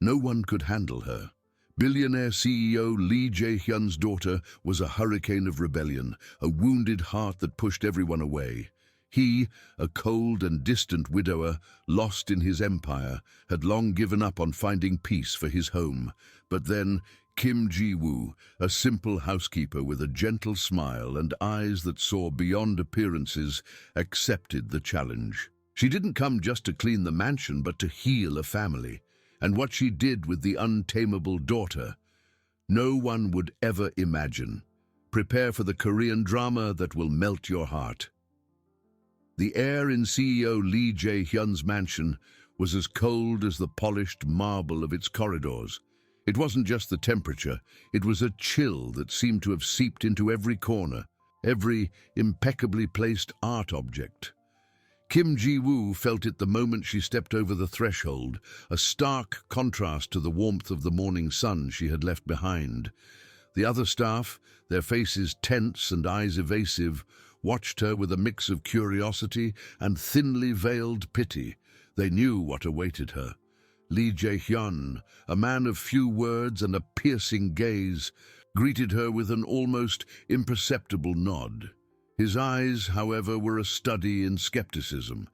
No one could handle her. Billionaire CEO Lee Jae-hyun's daughter was a hurricane of rebellion, a wounded heart that pushed everyone away. He, a cold and distant widower, lost in his empire, had long given up on finding peace for his home. But then Kim Ji-woo, a simple housekeeper with a gentle smile and eyes that saw beyond appearances, accepted the challenge. She didn't come just to clean the mansion, but to heal a family. And what she did with the untamable daughter, no one would ever imagine. Prepare for the Korean drama that will melt your heart. The air in CEO Lee Jae-hyun's mansion was as cold as the polished marble of its corridors. It wasn't just the temperature, it was a chill that seemed to have seeped into every corner, every impeccably placed art object. Kim Ji-woo felt it the moment she stepped over the threshold, a stark contrast to the warmth of the morning sun she had left behind. The other staff, their faces tense and eyes evasive, watched her with a mix of curiosity and thinly veiled pity. They knew what awaited her. Lee Jae-hyun, a man of few words and a piercing gaze, greeted her with an almost imperceptible nod. His eyes, however, were a study in skepticism.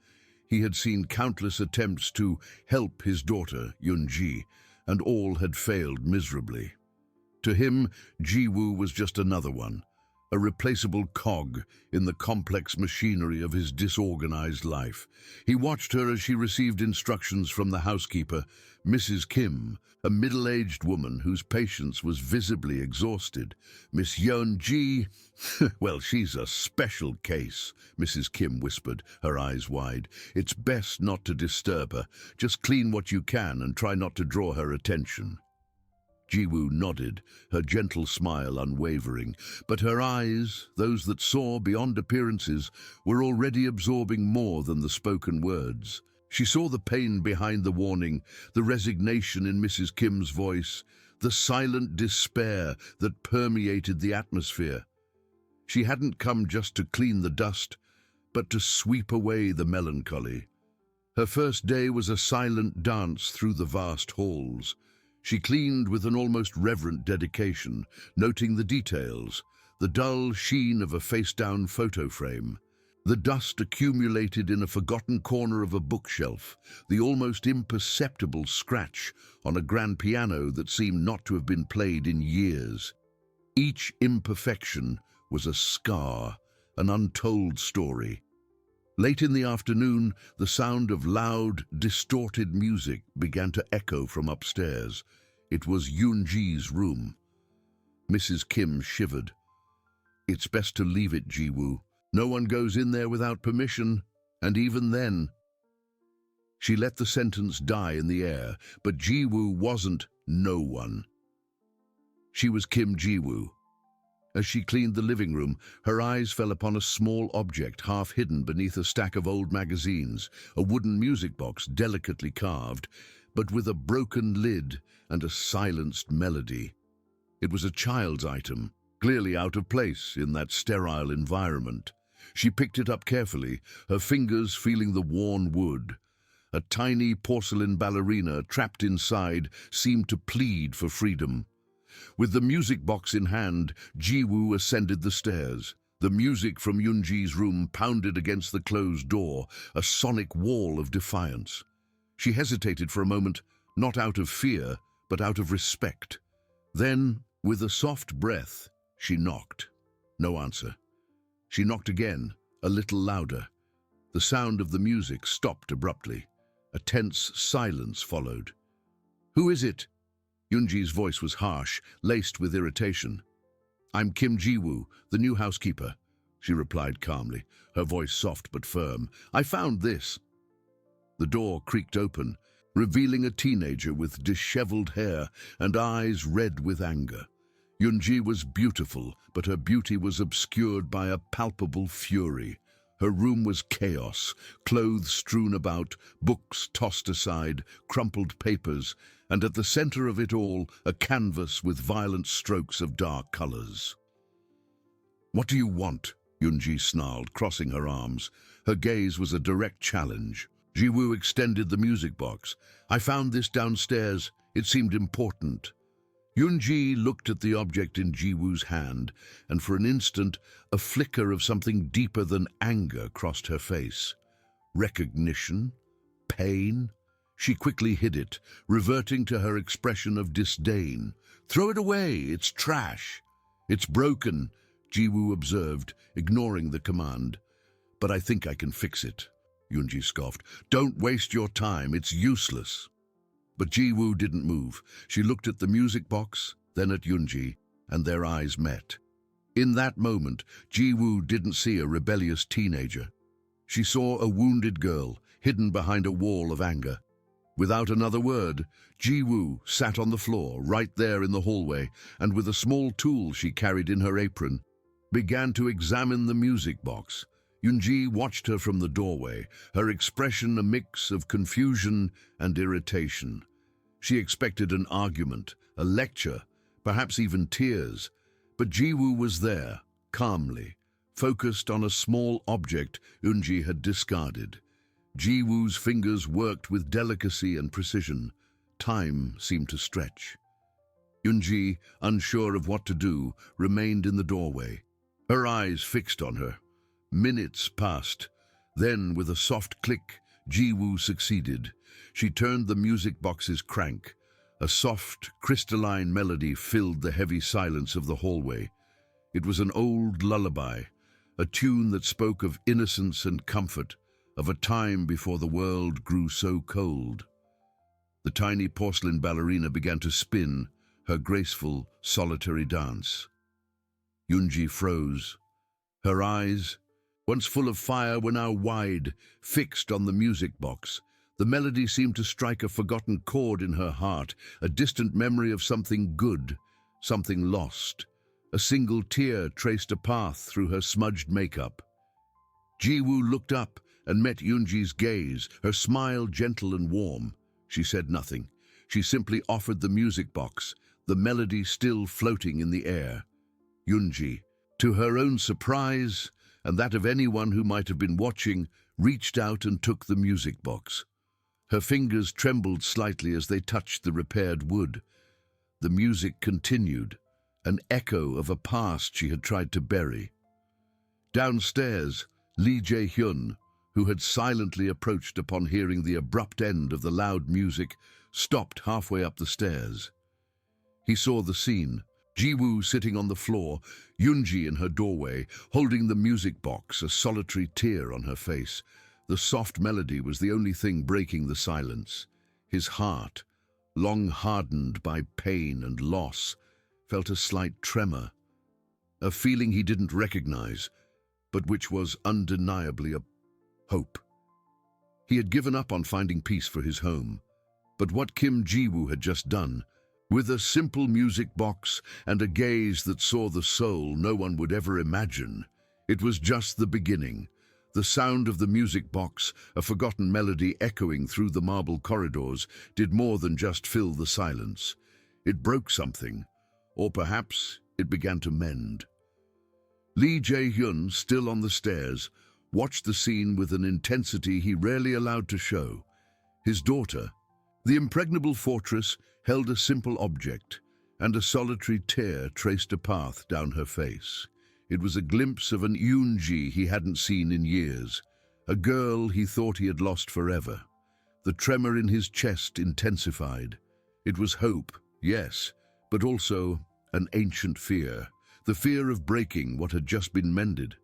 He had seen countless attempts to help his daughter, Yoon-ji, and all had failed miserably. To him, Ji-woo was just another one, a replaceable cog in the complex machinery of his disorganized life. He watched her as she received instructions from the housekeeper, Mrs. Kim, a middle-aged woman whose patience was visibly exhausted. Miss Yoon-ji, well, she's a special case, Mrs. Kim whispered, her eyes wide. It's best not to disturb her. Just clean what you can and try not to draw her attention. Ji-woo nodded, her gentle smile unwavering, but her eyes, those that saw beyond appearances, were already absorbing more than the spoken words. She saw the pain behind the warning, the resignation in Mrs. Kim's voice, the silent despair that permeated the atmosphere. She hadn't come just to clean the dust, but to sweep away the melancholy. Her first day was a silent dance through the vast halls. She cleaned with an almost reverent dedication, noting the details, the dull sheen of a face-down photo frame, the dust accumulated in a forgotten corner of a bookshelf, the almost imperceptible scratch on a grand piano that seemed not to have been played in years. Each imperfection was a scar, an untold story. Late in the afternoon, the sound of loud, distorted music began to echo from upstairs. It was Yoon-ji's room. Mrs. Kim shivered. It's best to leave it, Ji-woo. No one goes in there without permission, and even then. She let the sentence die in the air, but Ji-woo wasn't no one. She was Kim Ji-woo. As she cleaned the living room, her eyes fell upon a small object half hidden beneath a stack of old magazines, a wooden music box delicately carved, but with a broken lid and a silenced melody. It was a child's item, clearly out of place in that sterile environment. She picked it up carefully, her fingers feeling the worn wood. A tiny porcelain ballerina trapped inside seemed to plead for freedom. With the music box in hand, Ji-woo ascended the stairs. The music from Yoon-ji's room pounded against the closed door, a sonic wall of defiance. She hesitated for a moment, not out of fear, but out of respect. Then, with a soft breath, she knocked. No answer. She knocked again, a little louder. The sound of the music stopped abruptly. A tense silence followed. "Who is it?" Yoon-ji's voice was harsh, laced with irritation. "I'm Kim Ji-woo, the new housekeeper," she replied calmly, her voice soft but firm. "I found this." The door creaked open, revealing a teenager with disheveled hair and eyes red with anger. Yoon-ji was beautiful, but her beauty was obscured by a palpable fury. Her room was chaos, clothes strewn about, books tossed aside, crumpled papers, and at the center of it all, a canvas with violent strokes of dark colors. "What do you want?" Yoon-ji snarled, crossing her arms. Her gaze was a direct challenge. Ji-woo extended the music box. "I found this downstairs. It seemed important. Yunji looked at the object in Jiwoo's hand, and for an instant, a flicker of something deeper than anger crossed her face. Recognition? Pain? She quickly hid it, reverting to her expression of disdain. "Throw it away, it's trash." "It's broken," Jiwoo observed, ignoring the command. "But I think I can fix it," Yunji scoffed. "Don't waste your time, it's useless." But Jiwoo didn't move. She looked at the music box, then at Yunji, and their eyes met. In that moment, Jiwoo didn't see a rebellious teenager. She saw a wounded girl, hidden behind a wall of anger. Without another word, Jiwoo sat on the floor, right there in the hallway, and with a small tool she carried in her apron, began to examine the music box. Yunji watched her from the doorway, her expression a mix of confusion and irritation. She expected an argument, a lecture, perhaps even tears, but Jiwoo was there, calmly, focused on a small object Yunji had discarded. Jiwoo's fingers worked with delicacy and precision. Time seemed to stretch. Yunji, unsure of what to do, remained in the doorway, her eyes fixed on her. Minutes passed. Then, with a soft click, Jiwoo succeeded. She turned the music box's crank. A soft, crystalline melody filled the heavy silence of the hallway. It was an old lullaby, a tune that spoke of innocence and comfort, of a time before the world grew so cold. The tiny porcelain ballerina began to spin, her graceful, solitary dance. Yunji froze. Her eyes, once full of fire, were now wide, fixed on the music box. The melody seemed to strike a forgotten chord in her heart, a distant memory of something good, something lost. A single tear traced a path through her smudged makeup. Jiwoo looked up and met Yunji's gaze, her smile gentle and warm. She said nothing. She simply offered the music box, the melody still floating in the air. Yunji, to her own surprise, and that of anyone who might have been watching, reached out and took the music box. Her fingers trembled slightly as they touched the repaired wood. The music continued, an echo of a past she had tried to bury. Downstairs, Lee Jae-hyun, who had silently approached upon hearing the abrupt end of the loud music, stopped halfway up the stairs. He saw the scene. Jiwoo sitting on the floor, Yunji in her doorway, holding the music box, a solitary tear on her face. The soft melody was the only thing breaking the silence. His heart, long hardened by pain and loss, felt a slight tremor, a feeling he didn't recognize, but which was undeniably a hope. He had given up on finding peace for his home, but what Kim Jiwoo had just done, with a simple music box and a gaze that saw the soul no one would ever imagine, it was just the beginning. The sound of the music box, a forgotten melody echoing through the marble corridors, did more than just fill the silence. It broke something, or perhaps it began to mend. Lee Jae-hyun, still on the stairs, watched the scene with an intensity he rarely allowed to show. His daughter, the impregnable fortress, held a simple object, and a solitary tear traced a path down her face. It was a glimpse of an Yunji he hadn't seen in years, a girl he thought he had lost forever. The tremor in his chest intensified. It was hope, yes, but also an ancient fear, the fear of breaking what had just been mended.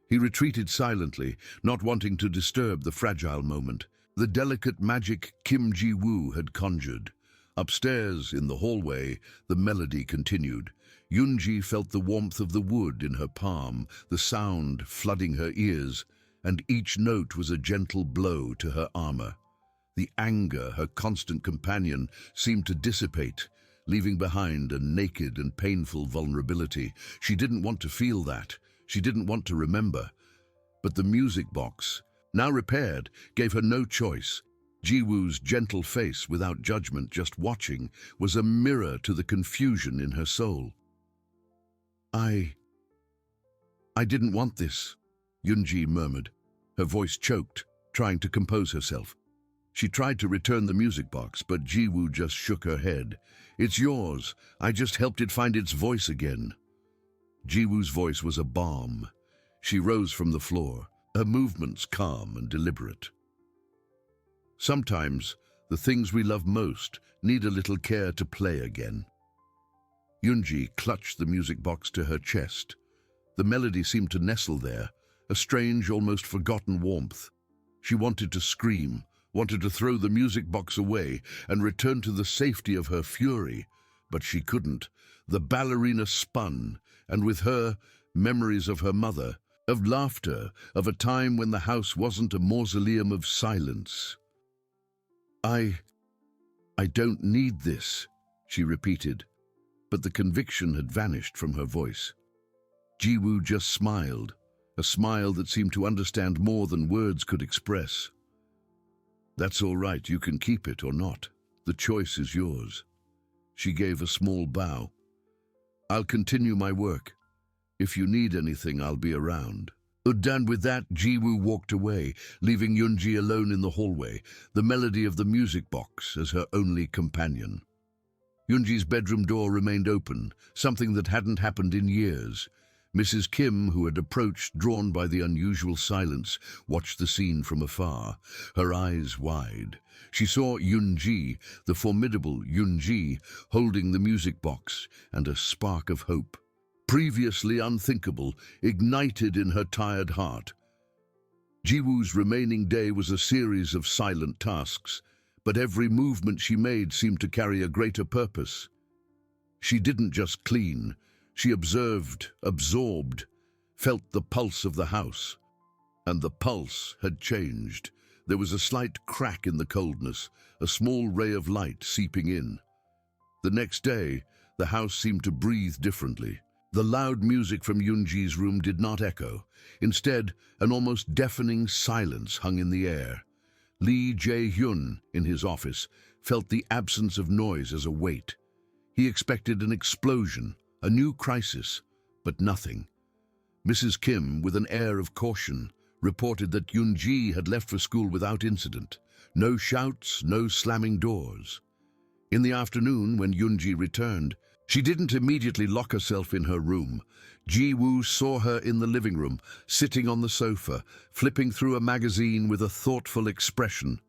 He retreated silently, not wanting to disturb the fragile moment, the delicate magic Kim Jiwoo had conjured. Upstairs, in the hallway, the melody continued. Yunji felt the warmth of the wood in her palm, the sound flooding her ears, and each note was a gentle blow to her armor. The anger, her constant companion, seemed to dissipate, leaving behind a naked and painful vulnerability. She didn't want to feel that. She didn't want to remember. But the music box, now repaired, gave her no choice. Jiwoo's gentle face, without judgment, just watching, was a mirror to the confusion in her soul. I didn't want this, Yunji murmured, her voice choked, trying to compose herself. She tried to return the music box, but Jiwoo just shook her head. "It's yours. I just helped it find its voice again." Jiwoo's voice was a balm. She rose from the floor, her movements calm and deliberate. Sometimes, the things we love most need a little care to play again. Yoonji clutched the music box to her chest. The melody seemed to nestle there, a strange, almost forgotten warmth. She wanted to scream, wanted to throw the music box away and return to the safety of her fury, but she couldn't. The ballerina spun, and with her, memories of her mother, of laughter, of a time when the house wasn't a mausoleum of silence. I don't need this," she repeated, but the conviction had vanished from her voice. Jiwoo just smiled, a smile that seemed to understand more than words could express. "That's all right, you can keep it or not. The choice is yours." She gave a small bow. "I'll continue my work. If you need anything, I'll be around." And with that, Jiwoo walked away, leaving Yoonji alone in the hallway, the melody of the music box as her only companion. Yoonji's bedroom door remained open, something that hadn't happened in years. Mrs. Kim, who had approached, drawn by the unusual silence, watched the scene from afar, her eyes wide. She saw Yoonji, the formidable Yoonji, holding the music box, and a spark of hope, previously unthinkable, ignited in her tired heart. Jiwoo's remaining day was a series of silent tasks, but every movement she made seemed to carry a greater purpose. She didn't just clean, she observed, absorbed, felt the pulse of the house. And the pulse had changed. There was a slight crack in the coldness, a small ray of light seeping in. The next day, the house seemed to breathe differently. The loud music from Yoonji's room did not echo. Instead, an almost deafening silence hung in the air. Lee Jae-hyun, in his office, felt the absence of noise as a weight. He expected an explosion, a new crisis, but nothing. Mrs. Kim, with an air of caution, reported that Yoonji had left for school without incident. No shouts, no slamming doors. In the afternoon, when Yoonji returned, she didn't immediately lock herself in her room. Jiwoo saw her in the living room, sitting on the sofa, flipping through a magazine with a thoughtful expression.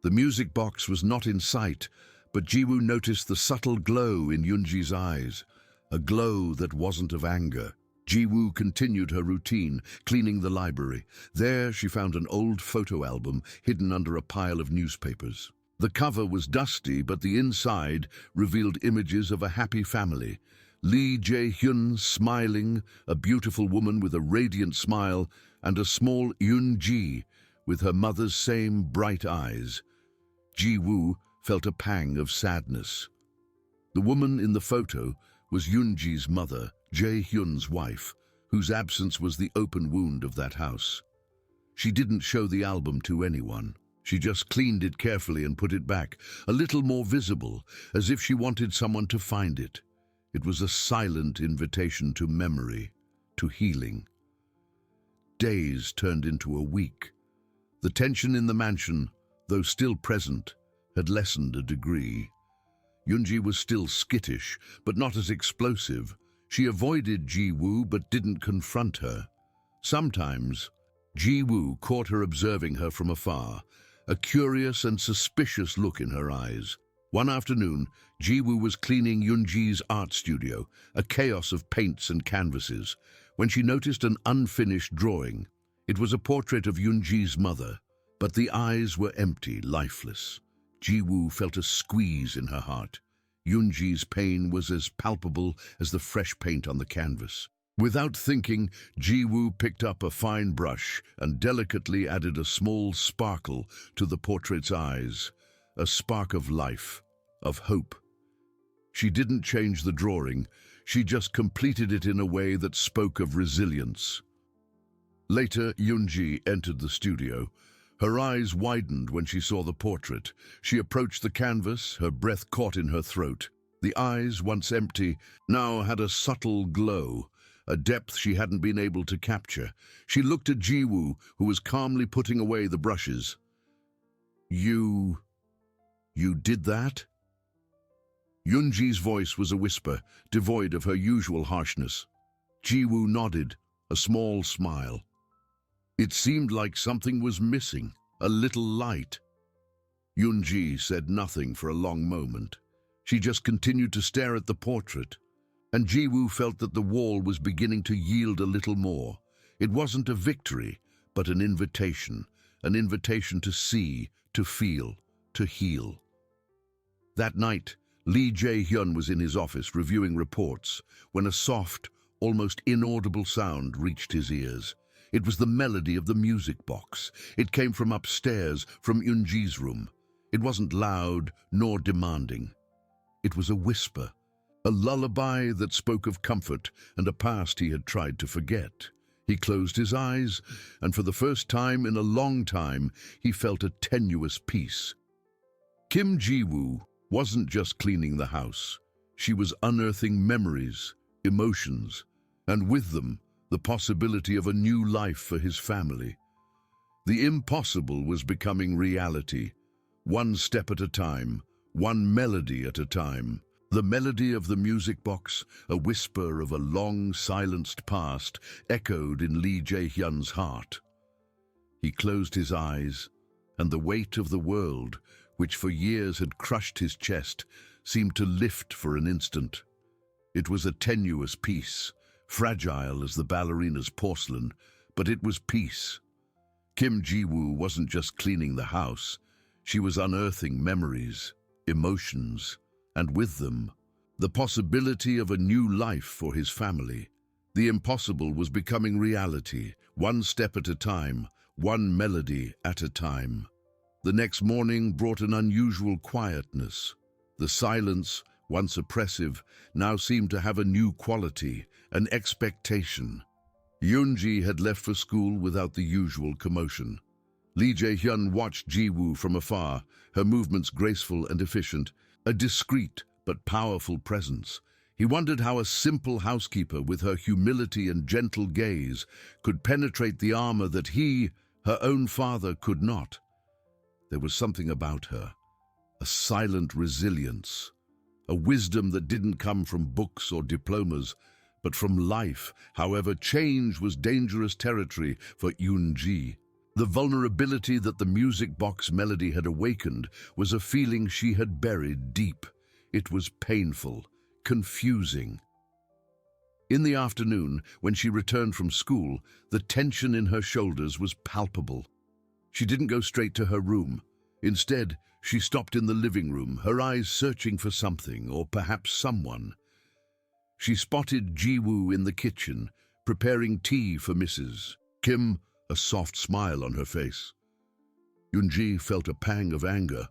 The music box was not in sight, but Jiwoo noticed the subtle glow in Yoonji's eyes, a glow that wasn't of anger. Jiwoo continued her routine, cleaning the library. There she found an old photo album hidden under a pile of newspapers. The cover was dusty, but the inside revealed images of a happy family. Lee Jae-hyun smiling, a beautiful woman with a radiant smile, and a small Yoonji with her mother's same bright eyes. Jiwoo felt a pang of sadness. The woman in the photo was Yoonji's mother, Jae-hyun's wife, whose absence was the open wound of that house. She didn't show the album to anyone. She just cleaned it carefully and put it back, a little more visible, as if she wanted someone to find it. It was a silent invitation to memory, to healing. Days turned into a week. The tension in the mansion, though still present, had lessened a degree. Yoonji was still skittish, but not as explosive. She avoided Jiwoo but didn't confront her. Sometimes, Jiwoo caught her observing her from afar, a curious and suspicious look in her eyes. One afternoon, Jiwoo was cleaning Yoonji's art studio, a chaos of paints and canvases, when she noticed an unfinished drawing. It was a portrait of Yoonji's mother, but the eyes were empty, lifeless. Jiwoo felt a squeeze in her heart. Yoonji's pain was as palpable as the fresh paint on the canvas. Without thinking, Jiwoo picked up a fine brush and delicately added a small sparkle to the portrait's eyes, a spark of life, of hope. She didn't change the drawing, she just completed it in a way that spoke of resilience. Later, Yoonji entered the studio. Her eyes widened when she saw the portrait. She approached the canvas, her breath caught in her throat. The eyes, once empty, now had a subtle glow, a depth she hadn't been able to capture. She looked at Jiwoo, who was calmly putting away the brushes. You... you did that? Yunji's voice was a whisper, devoid of her usual harshness. Jiwoo nodded, a small smile. It seemed like something was missing, a little light. Yunji said nothing for a long moment. She just continued to stare at the portrait, and Jiwoo felt that the wall was beginning to yield a little more. It wasn't a victory, but an invitation to see, to feel, to heal. That night, Lee Jae-hyun was in his office reviewing reports when a soft, almost inaudible sound reached his ears. It was the melody of the music box. It came from upstairs, from Yunji's room. It wasn't loud nor demanding. It was a whisper, a lullaby that spoke of comfort and a past he had tried to forget. He closed his eyes, and for the first time in a long time, he felt a tenuous peace. Kim Ji-woo wasn't just cleaning the house. She was unearthing memories, emotions, and with them, the possibility of a new life for his family. The impossible was becoming reality, one step at a time, one melody at a time. The melody of the music box, a whisper of a long, silenced past, echoed in Lee Jae-hyun's heart. He closed his eyes, and the weight of the world, which for years had crushed his chest, seemed to lift for an instant. It was a tenuous peace, fragile as the ballerina's porcelain, but it was peace. Kim Ji-woo wasn't just cleaning the house. She was unearthing memories, emotions, and with them, the possibility of a new life for his family. The impossible was becoming reality, one step at a time, one melody at a time. The next morning brought an unusual quietness. The silence, once oppressive, now seemed to have a new quality, an expectation. Yunji had left for school without the usual commotion. Lee Jae-hyun watched Ji-woo from afar, her movements graceful and efficient, a discreet but powerful presence. He wondered how a simple housekeeper with her humility and gentle gaze could penetrate the armor that he, her own father, could not. There was something about her, a silent resilience, a wisdom that didn't come from books or diplomas, but from life. However, change was dangerous territory for Yunji. The vulnerability that the music box melody had awakened was a feeling she had buried deep. It was painful, confusing. In the afternoon, when she returned from school, the tension in her shoulders was palpable. She didn't go straight to her room. Instead, she stopped in the living room, her eyes searching for something, or perhaps someone. She spotted Ji-woo in the kitchen, preparing tea for Mrs. Kim, a soft smile on her face. Yunji felt a pang of anger.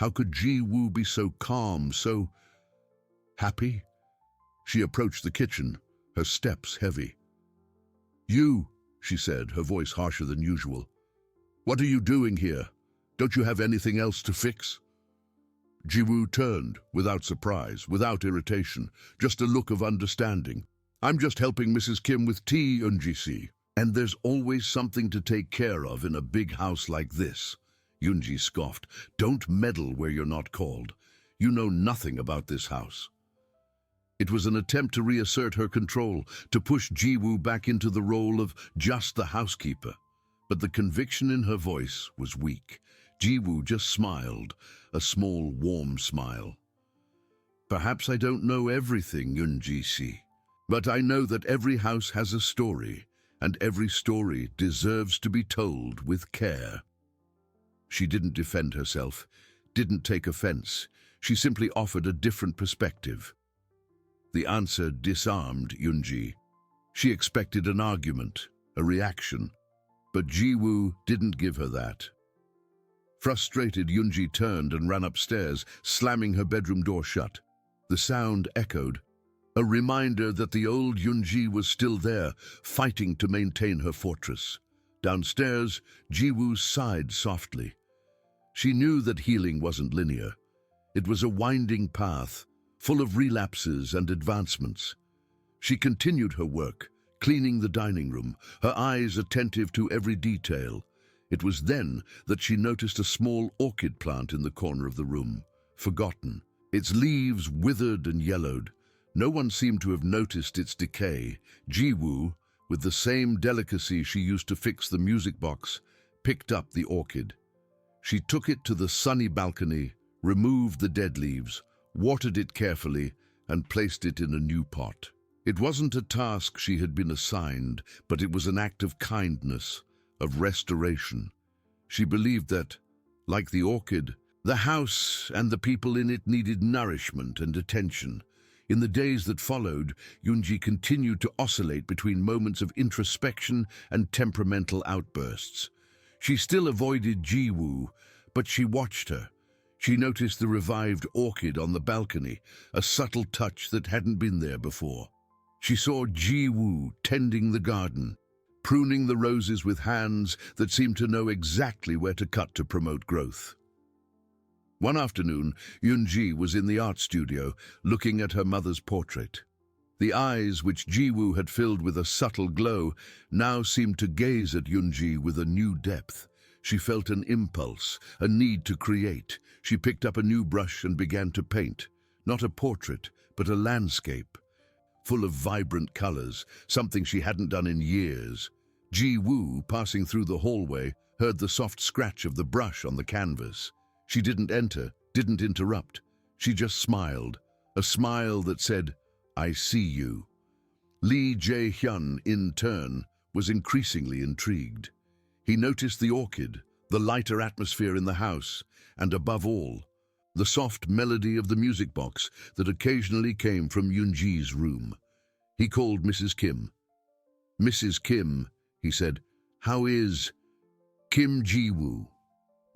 How could Ji-woo be so calm, so happy? She approached the kitchen, her steps heavy. "You," she said, her voice harsher than usual. "What are you doing here? Don't you have anything else to fix?" Ji-woo turned, without surprise, without irritation, just a look of understanding. "I'm just helping Mrs. Kim with tea, Yunji-si. And there's always something to take care of in a big house like this." Yunji scoffed. "Don't meddle where you're not called. You know nothing about this house." It was an attempt to reassert her control, to push Ji-woo back into the role of just the housekeeper. But the conviction in her voice was weak. Ji-woo just smiled, a small, warm smile. "Perhaps I don't know everything, Yunji-si, but I know that every house has a story, and every story deserves to be told with care." She didn't defend herself, didn't take offense. She simply offered a different perspective. The answer disarmed Yunji. She expected an argument, a reaction, but Ji-woo didn't give her that. Frustrated, Yunji turned and ran upstairs, slamming her bedroom door shut. The sound echoed, a reminder that the old Yunji was still there, fighting to maintain her fortress. Downstairs, Ji-woo sighed softly. She knew that healing wasn't linear. It was a winding path, full of relapses and advancements. She continued her work, cleaning the dining room, her eyes attentive to every detail. It was then that she noticed a small orchid plant in the corner of the room, forgotten. Its leaves withered and yellowed. No one seemed to have noticed its decay. Ji-woo, with the same delicacy she used to fix the music box, picked up the orchid. She took it to the sunny balcony, removed the dead leaves, watered it carefully, and placed it in a new pot. It wasn't a task she had been assigned, but it was an act of kindness, of restoration. She believed that, like the orchid, the house and the people in it needed nourishment and attention. In the days that followed, Yoonji continued to oscillate between moments of introspection and temperamental outbursts. She still avoided Ji-woo, but she watched her. She noticed the revived orchid on the balcony, a subtle touch that hadn't been there before. She saw Ji-woo tending the garden, pruning the roses with hands that seemed to know exactly where to cut to promote growth. One afternoon, Yoonji was in the art studio, looking at her mother's portrait. The eyes, which Ji-woo had filled with a subtle glow, now seemed to gaze at Yoonji with a new depth. She felt an impulse, a need to create. She picked up a new brush and began to paint, not a portrait, but a landscape, full of vibrant colors, something she hadn't done in years. Ji-woo, passing through the hallway, heard the soft scratch of the brush on the canvas. She didn't enter, didn't interrupt. She just smiled, a smile that said, "I see you." Lee Jae-hyun, in turn, was increasingly intrigued. He noticed the orchid, the lighter atmosphere in the house, and above all, the soft melody of the music box that occasionally came from Yoonji's room. He called Mrs. Kim. "Mrs. Kim," he said, "how is Kim Ji-woo?"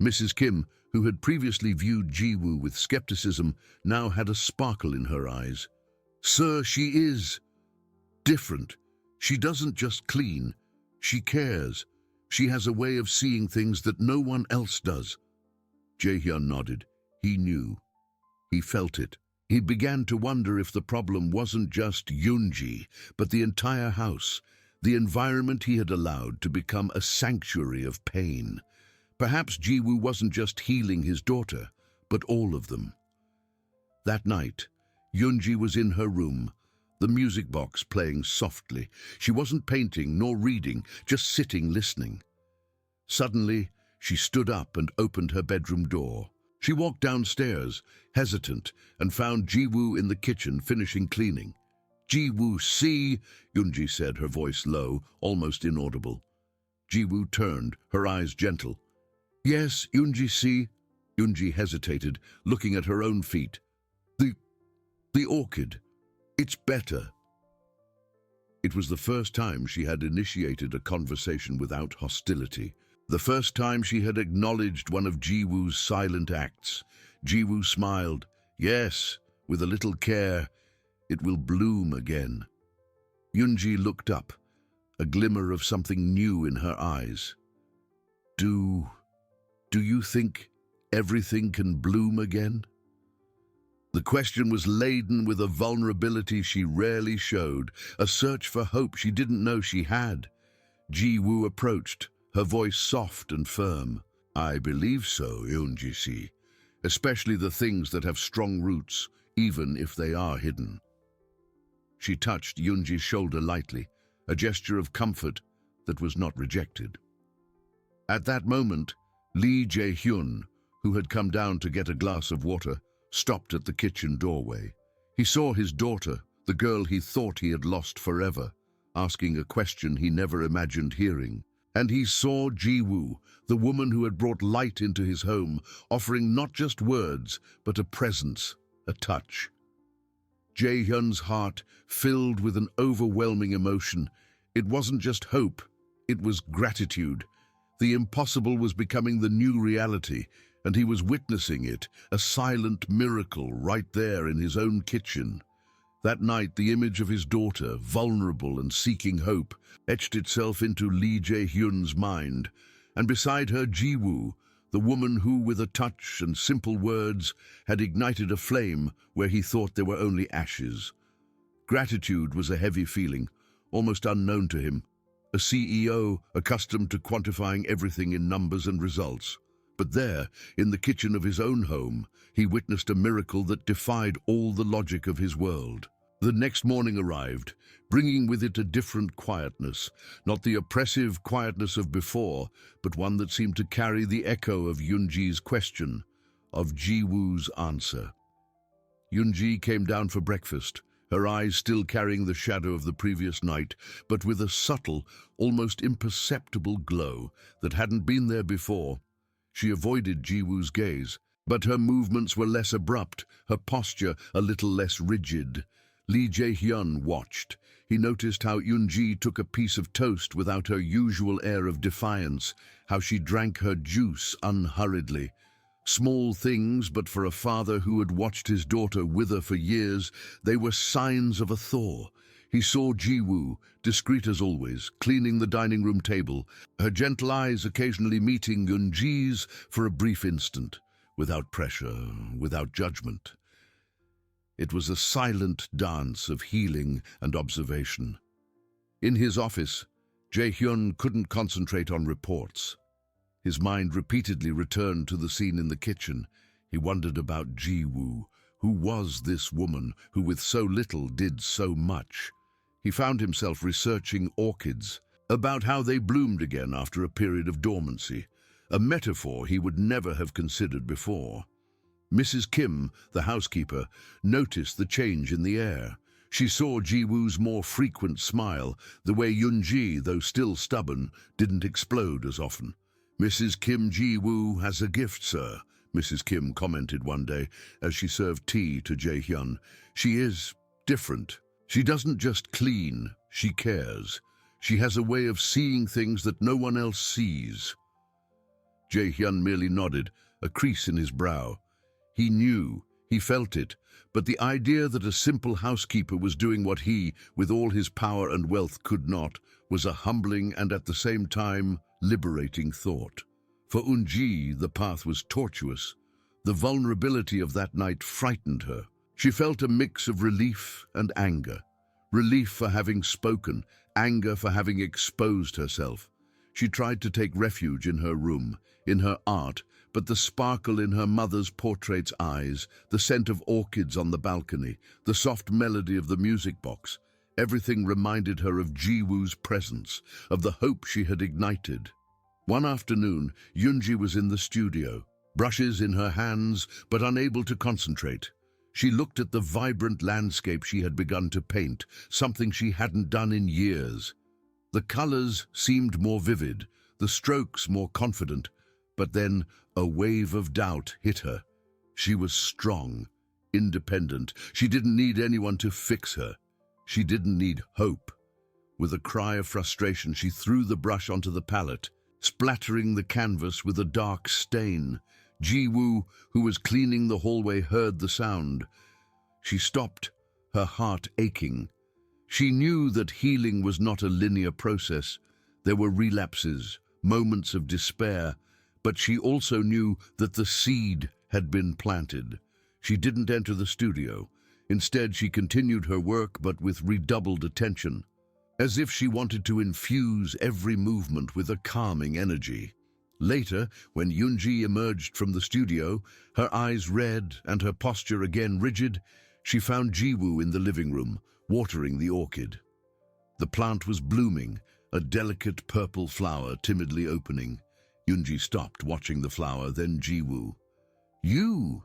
Mrs. Kim, who had previously viewed Ji-woo with skepticism, now had a sparkle in her eyes. "Sir, she is different. She doesn't just clean. She cares. She has a way of seeing things that no one else does." Jae-hyun nodded. He knew. He felt it. He began to wonder if the problem wasn't just Yoonji, but the entire house, the environment he had allowed to become a sanctuary of pain. Perhaps Ji-woo wasn't just healing his daughter, but all of them. That night, Yoonji was in her room, the music box playing softly. She wasn't painting nor reading, just sitting listening. Suddenly, she stood up and opened her bedroom door. She walked downstairs, hesitant, and found Ji-woo in the kitchen finishing cleaning. "Ji-woo, see," Yoonji said, her voice low, almost inaudible. Ji-woo turned, her eyes gentle. "Yes, Yoonji, see." Yoonji hesitated, looking at her own feet. The orchid. It's better." It was the first time she had initiated a conversation without hostility. The first time she had acknowledged one of Ji-woo's silent acts. Ji-woo smiled. "Yes, with a little care, it will bloom again." Yoonji looked up, a glimmer of something new in her eyes. Do you think everything can bloom again?" The question was laden with a vulnerability she rarely showed, a search for hope she didn't know she had. Ji-woo approached, her voice soft and firm. "I believe so, Yoonji-si, especially the things that have strong roots, even if they are hidden." She touched Yoonji's shoulder lightly, a gesture of comfort that was not rejected. At that moment, Lee Jae-hyun, who had come down to get a glass of water, stopped at the kitchen doorway. He saw his daughter, the girl he thought he had lost forever, asking a question he never imagined hearing. And he saw Ji-woo, the woman who had brought light into his home, offering not just words, but a presence, a touch. Jae-hyun's heart filled with an overwhelming emotion. It wasn't just hope, it was gratitude. The impossible was becoming the new reality, and he was witnessing it, a silent miracle right there in his own kitchen. That night, the image of his daughter, vulnerable and seeking hope, etched itself into Lee Jae-hyun's mind, and beside her Ji-woo, the woman who, with a touch and simple words, had ignited a flame where he thought there were only ashes. Gratitude was a heavy feeling, almost unknown to him, a CEO accustomed to quantifying everything in numbers and results. But there, in the kitchen of his own home, he witnessed a miracle that defied all the logic of his world. The next morning arrived, bringing with it a different quietness, not the oppressive quietness of before, but one that seemed to carry the echo of Yunji's question, of Jiwoo's answer. Yunji came down for breakfast, her eyes still carrying the shadow of the previous night, but with a subtle, almost imperceptible glow that hadn't been there before. She avoided Jiwoo's gaze, but her movements were less abrupt, her posture a little less rigid. Lee Jae-hyun watched. He noticed how Yunji took a piece of toast without her usual air of defiance, how she drank her juice unhurriedly. Small things, but for a father who had watched his daughter wither for years, they were signs of a thaw. He saw Jiwoo, discreet as always, cleaning the dining room table, her gentle eyes occasionally meeting Yunji's for a brief instant, without pressure, without judgment. It was a silent dance of healing and observation. In his office, Jae-hyun couldn't concentrate on reports. His mind repeatedly returned to the scene in the kitchen. He wondered about Jiwoo. Who was this woman who with so little did so much? He found himself researching orchids, about how they bloomed again after a period of dormancy, a metaphor he would never have considered before. Mrs. Kim, the housekeeper, noticed the change in the air. She saw Jiwoo's more frequent smile, the way Yunji, though still stubborn, didn't explode as often. "Mrs. Kim Jiwoo has a gift, sir," Mrs. Kim commented one day as she served tea to Jae-hyun. "She is different. She doesn't just clean, she cares. She has a way of seeing things that no one else sees." Jae-hyun merely nodded, a crease in his brow. He knew, he felt it, but the idea that a simple housekeeper was doing what he, with all his power and wealth, could not, was a humbling and at the same time liberating thought. For Unji, the path was tortuous. The vulnerability of that night frightened her. She felt a mix of relief and anger. Relief for having spoken, anger for having exposed herself. She tried to take refuge in her room, in her art, but the sparkle in her mother's portrait's eyes, the scent of orchids on the balcony, the soft melody of the music box, everything reminded her of Jiwoo's presence, of the hope she had ignited. One afternoon, Yunji was in the studio, brushes in her hands, but unable to concentrate. She looked at the vibrant landscape she had begun to paint, something she hadn't done in years. The colors seemed more vivid, the strokes more confident, but then a wave of doubt hit her. She was strong, independent. She didn't need anyone to fix her. She didn't need hope. With a cry of frustration, she threw the brush onto the palette, splattering the canvas with a dark stain. Jiwoo, who was cleaning the hallway, heard the sound. She stopped, her heart aching. She knew that healing was not a linear process. There were relapses, moments of despair, but she also knew that the seed had been planted. She didn't enter the studio. Instead, she continued her work, but with redoubled attention, as if she wanted to infuse every movement with a calming energy. Later, when Yunji emerged from the studio, her eyes red and her posture again rigid, she found Jiwoo in the living room, watering the orchid. The plant was blooming, a delicate purple flower timidly opening. Yunji stopped, watching the flower, then Jiwoo. You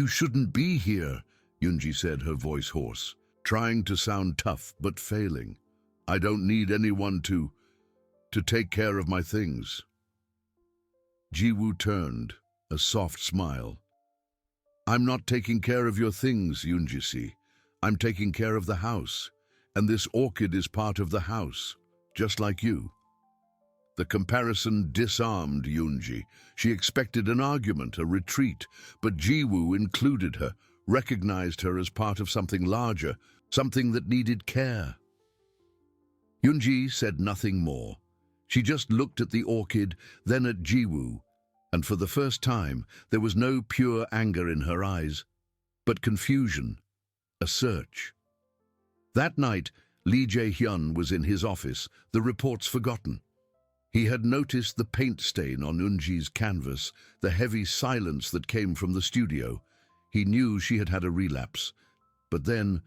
shouldn't be here," Yunji said, her voice hoarse, trying to sound tough but failing. "I don't need anyone to take care of my things." Jiwoo turned, a soft smile. "I'm not taking care of your things, Yunji-si. I'm taking care of the house, and this orchid is part of the house, just like you." The comparison disarmed Yunji. She expected an argument, a retreat, but Jiwoo included her, recognized her as part of something larger, something that needed care. Yunji said nothing more. She just looked at the orchid, then at Jiwoo, and for the first time there was no pure anger in her eyes, but confusion, a search. That night, Lee Jae-hyun was in his office, the reports forgotten. He had noticed the paint stain on Eunji's canvas, the heavy silence that came from the studio. He knew she had had a relapse. But then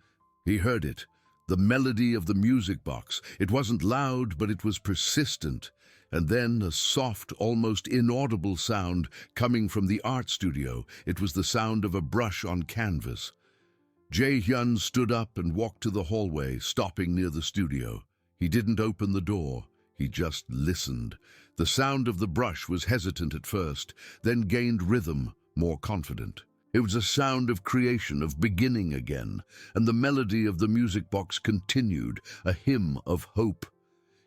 he heard it, the melody of the music box. It wasn't loud, but it was persistent. And then a soft, almost inaudible sound coming from the art studio. It was the sound of a brush on canvas. Jae-hyun stood up and walked to the hallway, stopping near the studio. He didn't open the door. He just listened. The sound of the brush was hesitant at first, then gained rhythm, more confident. It was a sound of creation, of beginning again, and the melody of the music box continued, a hymn of hope.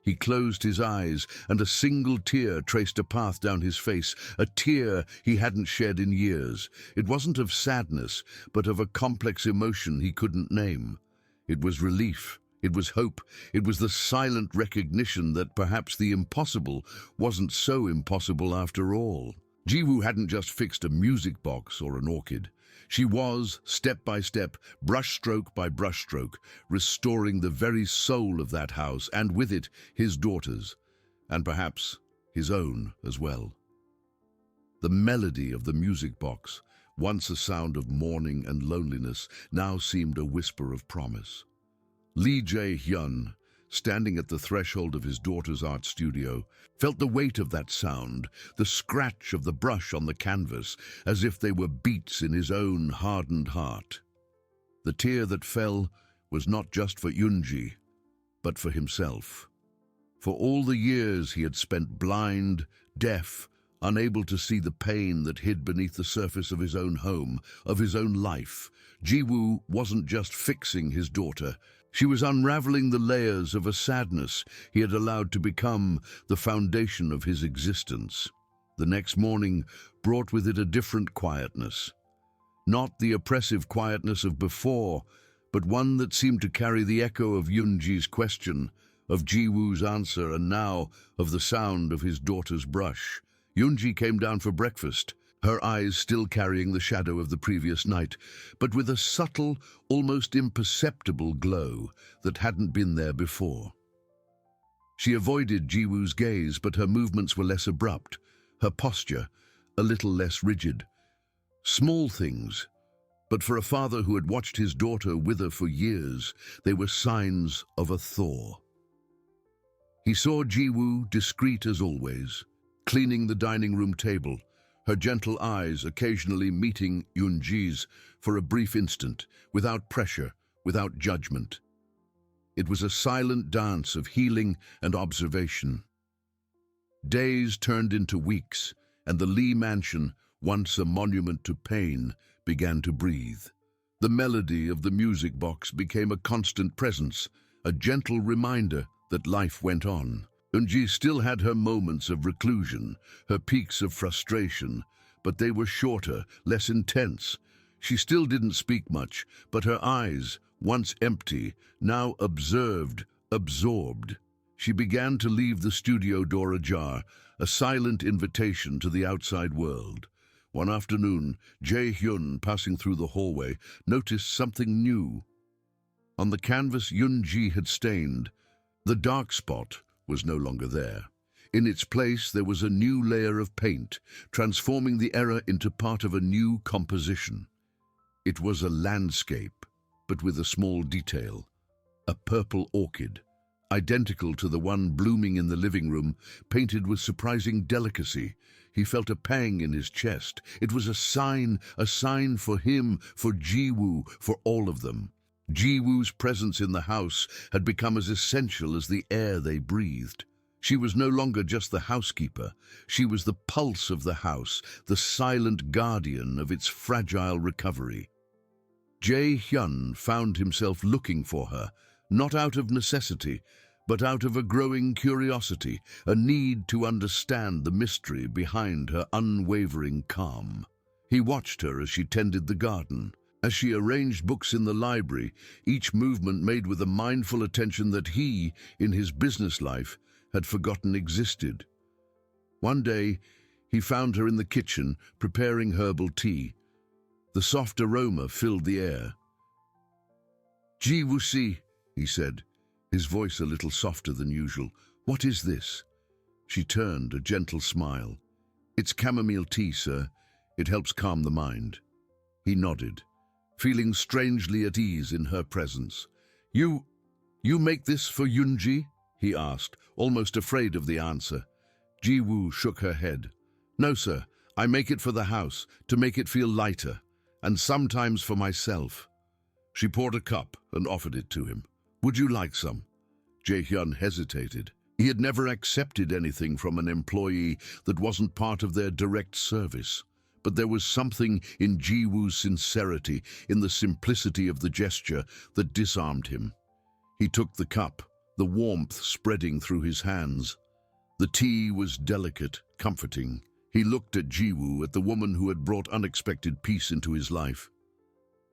He closed his eyes, and a single tear traced a path down his face, a tear he hadn't shed in years. It wasn't of sadness, but of a complex emotion he couldn't name. It was relief. It was hope. It was the silent recognition that perhaps the impossible wasn't so impossible after all. Jiwoo hadn't just fixed a music box or an orchid. She was, step by step, brushstroke by brushstroke, restoring the very soul of that house, and with it, his daughter's, and perhaps his own as well. The melody of the music box, once a sound of mourning and loneliness, now seemed a whisper of promise. Lee Jae-hyun, standing at the threshold of his daughter's art studio, felt the weight of that sound, the scratch of the brush on the canvas, as if they were beats in his own hardened heart. The tear that fell was not just for Eunji, but for himself. For all the years he had spent blind, deaf, unable to see the pain that hid beneath the surface of his own home, of his own life, Jiwoo wasn't just fixing his daughter. She was unraveling the layers of a sadness he had allowed to become the foundation of his existence. The next morning brought with it a different quietness. Not the oppressive quietness of before, but one that seemed to carry the echo of Eunji's question, of Jiwoo's answer, and now of the sound of his daughter's brush. Eunji came down for breakfast, her eyes still carrying the shadow of the previous night, but with a subtle, almost imperceptible glow that hadn't been there before. She avoided Jiwoo's gaze, but her movements were less abrupt, her posture a little less rigid. Small things, but for a father who had watched his daughter wither for years, they were signs of a thaw. He saw Jiwoo, discreet as always, cleaning the dining room table, her gentle eyes occasionally meeting Eunji's for a brief instant, without pressure, without judgment. It was a silent dance of healing and observation. Days turned into weeks, and the Lee mansion, once a monument to pain, began to breathe. The melody of the music box became a constant presence, a gentle reminder that life went on. Eunji still had her moments of reclusion, her peaks of frustration, but they were shorter, less intense. She still didn't speak much, but her eyes, once empty, now observed, absorbed. She began to leave the studio door ajar, a silent invitation to the outside world. One afternoon, Jae-hyun, passing through the hallway, noticed something new. On the canvas Eunji had stained, the dark spot was no longer there. In its place, there was a new layer of paint, transforming the error into part of a new composition. It was a landscape, but with a small detail. A purple orchid, identical to the one blooming in the living room, painted with surprising delicacy. He felt a pang in his chest. It was a sign for him, for Jiwoo, for all of them. Jiwoo's presence in the house had become as essential as the air they breathed. She was no longer just the housekeeper. She was the pulse of the house, the silent guardian of its fragile recovery. Jae-hyun found himself looking for her, not out of necessity, but out of a growing curiosity, a need to understand the mystery behind her unwavering calm. He watched her as she tended the garden, as she arranged books in the library, each movement made with a mindful attention that he, in his business life, had forgotten existed. One day, he found her in the kitchen, preparing herbal tea. The soft aroma filled the air. "Jiwoo-si," he said, his voice a little softer than usual. "What is this?" She turned, a gentle smile. "It's chamomile tea, sir. It helps calm the mind." He nodded, feeling strangely at ease in her presence. You make this for Yunji?" he asked, almost afraid of the answer. Ji-woo shook her head. "No, sir. I make it for the house, to make it feel lighter, and sometimes for myself." She poured a cup and offered it to him. "Would you like some?" Jae-hyun hesitated. He had never accepted anything from an employee that wasn't part of their direct service. But there was something in Ji-woo's sincerity, in the simplicity of the gesture, that disarmed him. He took the cup, the warmth spreading through his hands. The tea was delicate, comforting. He looked at Ji-woo, at the woman who had brought unexpected peace into his life.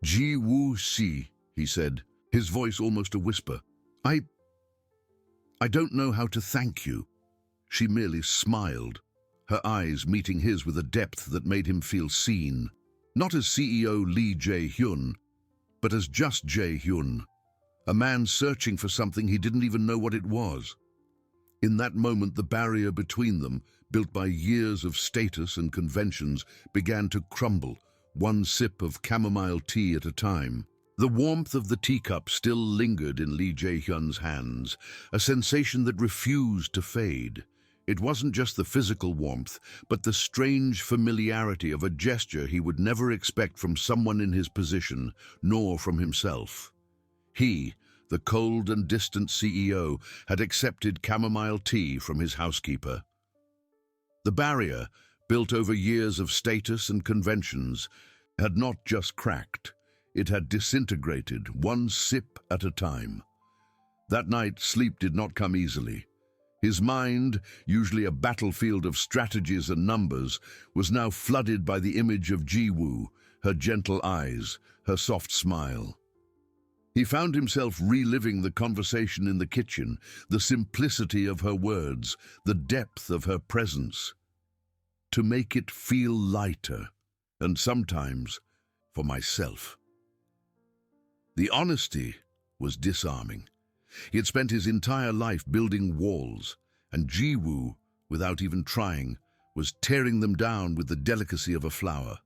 "Ji-woo-si," he said, his voice almost a whisper. I don't know how to thank you." She merely smiled, her eyes meeting his with a depth that made him feel seen. Not as CEO Lee Jae-hyun, but as just Jae-hyun, a man searching for something he didn't even know what it was. In that moment, the barrier between them, built by years of status and conventions, began to crumble, one sip of chamomile tea at a time. The warmth of the teacup still lingered in Lee Jae-hyun's hands, a sensation that refused to fade. It wasn't just the physical warmth, but the strange familiarity of a gesture he would never expect from someone in his position, nor from himself. He, the cold and distant CEO, had accepted chamomile tea from his housekeeper. The barrier, built over years of status and conventions, had not just cracked. It had disintegrated, one sip at a time. That night, sleep did not come easily. His mind, usually a battlefield of strategies and numbers, was now flooded by the image of Ji-woo, her gentle eyes, her soft smile. He found himself reliving the conversation in the kitchen, the simplicity of her words, the depth of her presence. To make it feel lighter, and sometimes for myself. The honesty was disarming. He had spent his entire life building walls, and Ji-woo, without even trying, was tearing them down with the delicacy of a flower.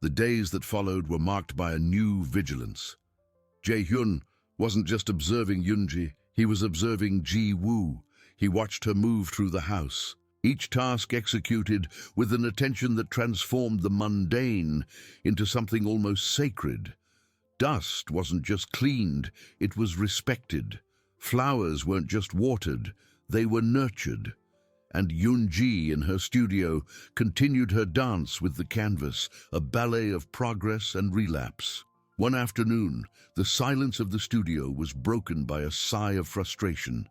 The days that followed were marked by a new vigilance. Jae-hyun wasn't just observing Yunji, he was observing Ji-woo. He watched her move through the house, each task executed with an attention that transformed the mundane into something almost sacred. Dust wasn't just cleaned, it was respected. Flowers weren't just watered, they were nurtured. And Yoon-ji in her studio continued her dance with the canvas, a ballet of progress and relapse. One afternoon, the silence of the studio was broken by a sigh of frustration.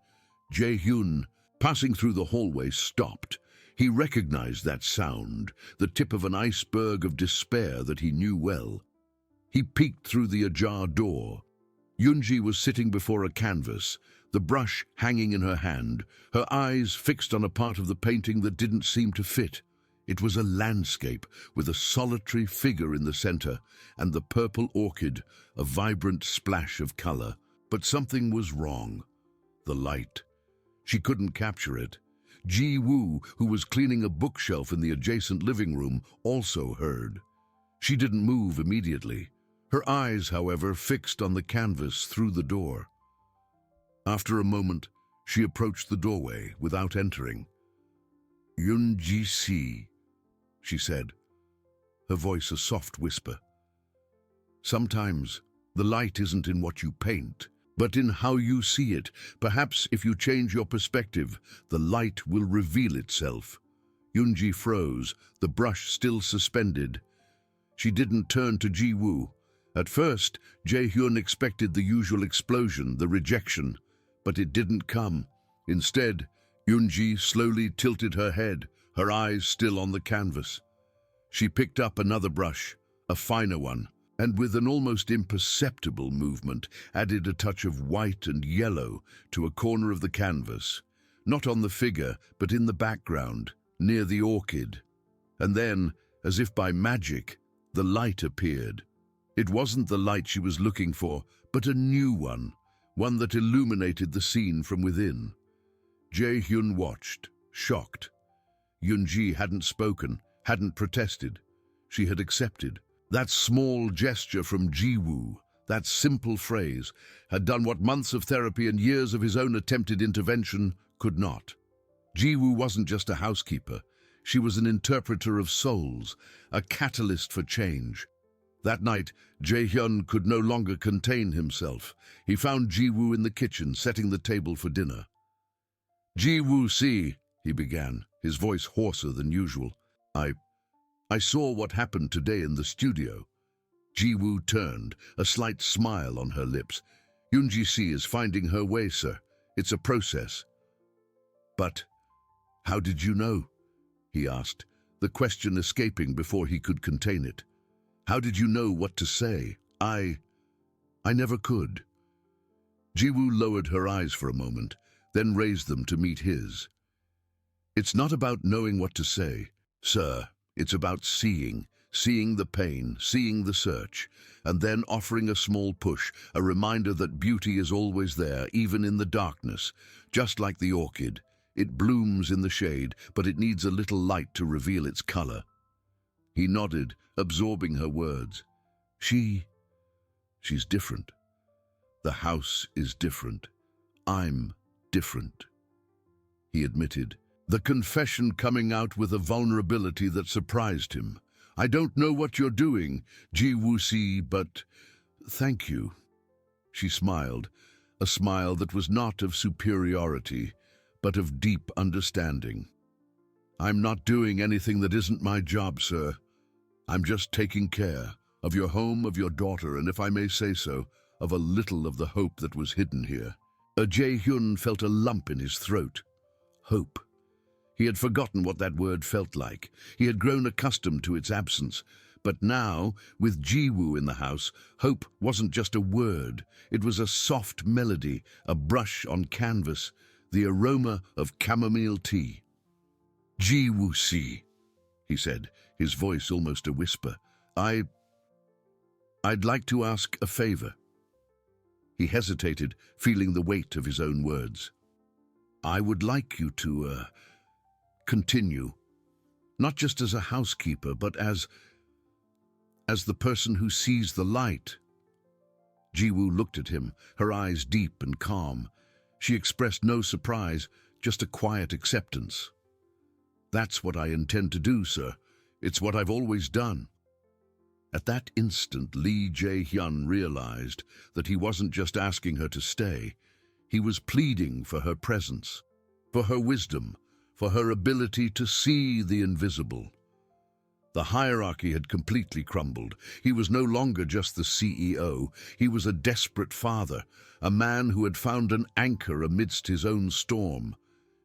Jae-hyun, passing through the hallway, stopped. He recognized that sound, the tip of an iceberg of despair that he knew well. He peeked through the ajar door. Yoon-ji was sitting before a canvas, the brush hanging in her hand, her eyes fixed on a part of the painting that didn't seem to fit. It was a landscape with a solitary figure in the center and the purple orchid, a vibrant splash of color. But something was wrong. The light. She couldn't capture it. Ji-woo, who was cleaning a bookshelf in the adjacent living room, also heard. She didn't move immediately. Her eyes, however, fixed on the canvas through the door. After a moment, she approached the doorway without entering. "Yoon-ji-si," she said, her voice a soft whisper. "Sometimes the light isn't in what you paint, but in how you see it. Perhaps if you change your perspective, the light will reveal itself." Yoon-ji froze, the brush still suspended. She didn't turn to Ji-woo. At first, Jae-hyun expected the usual explosion, the rejection, but it didn't come. Instead, Yoon-ji slowly tilted her head, her eyes still on the canvas. She picked up another brush, a finer one, and with an almost imperceptible movement, added a touch of white and yellow to a corner of the canvas, not on the figure, but in the background, near the orchid. And then, as if by magic, the light appeared. It wasn't the light she was looking for, but a new one one that illuminated the scene from within. Jae-hyun watched, shocked. Yoon-ji hadn't spoken, hadn't protested. She had accepted. That small gesture from Ji-woo, that simple phrase, had done what months of therapy and years of his own attempted intervention could not. Ji-woo wasn't just a housekeeper. She was an interpreter of souls, a catalyst for change. That night, Jae-hyun could no longer contain himself. He found Ji-woo in the kitchen, setting the table for dinner. "Ji-woo, see," he began, his voice hoarser than usual. I saw what happened today in the studio." Ji-woo turned, a slight smile on her lips. "Yoon-ji is finding her way, sir. It's a process." "But how did you know?" he asked, the question escaping before he could contain it. "How did you know what to say? I never could." Ji-woo lowered her eyes for a moment, then raised them to meet his. "It's not about knowing what to say, sir. It's about seeing the pain, seeing the search, and then offering a small push, a reminder that beauty is always there, even in the darkness. Just like the orchid, it blooms in the shade, but it needs a little light to reveal its color." He nodded, absorbing her words. She's different. The house is different. I'm different," he admitted, the confession coming out with a vulnerability that surprised him. "I don't know what you're doing, Ji-woo, but thank you." She smiled, a smile that was not of superiority, but of deep understanding. "I'm not doing anything that isn't my job, sir. I'm just taking care of your home, of your daughter, and if I may say so, of a little of the hope that was hidden here." Jae-hyun felt a lump in his throat. Hope. He had forgotten what that word felt like. He had grown accustomed to its absence. But now, with Ji-woo in the house, hope wasn't just a word. It was a soft melody, a brush on canvas, the aroma of chamomile tea. "Ji-woo, he said, his voice almost a whisper. I'd like to ask a favor." He hesitated, feeling the weight of his own words. "I would like you to, continue, not just as a housekeeper, but as the person who sees the light." Ji-woo looked at him, her eyes deep and calm. She expressed no surprise, just a quiet acceptance. "That's what I intend to do, sir. It's what I've always done." At that instant, Lee Jae-hyun realized that he wasn't just asking her to stay. He was pleading for her presence, for her wisdom, for her ability to see the invisible. The hierarchy had completely crumbled. He was no longer just the CEO. He was a desperate father, a man who had found an anchor amidst his own storm.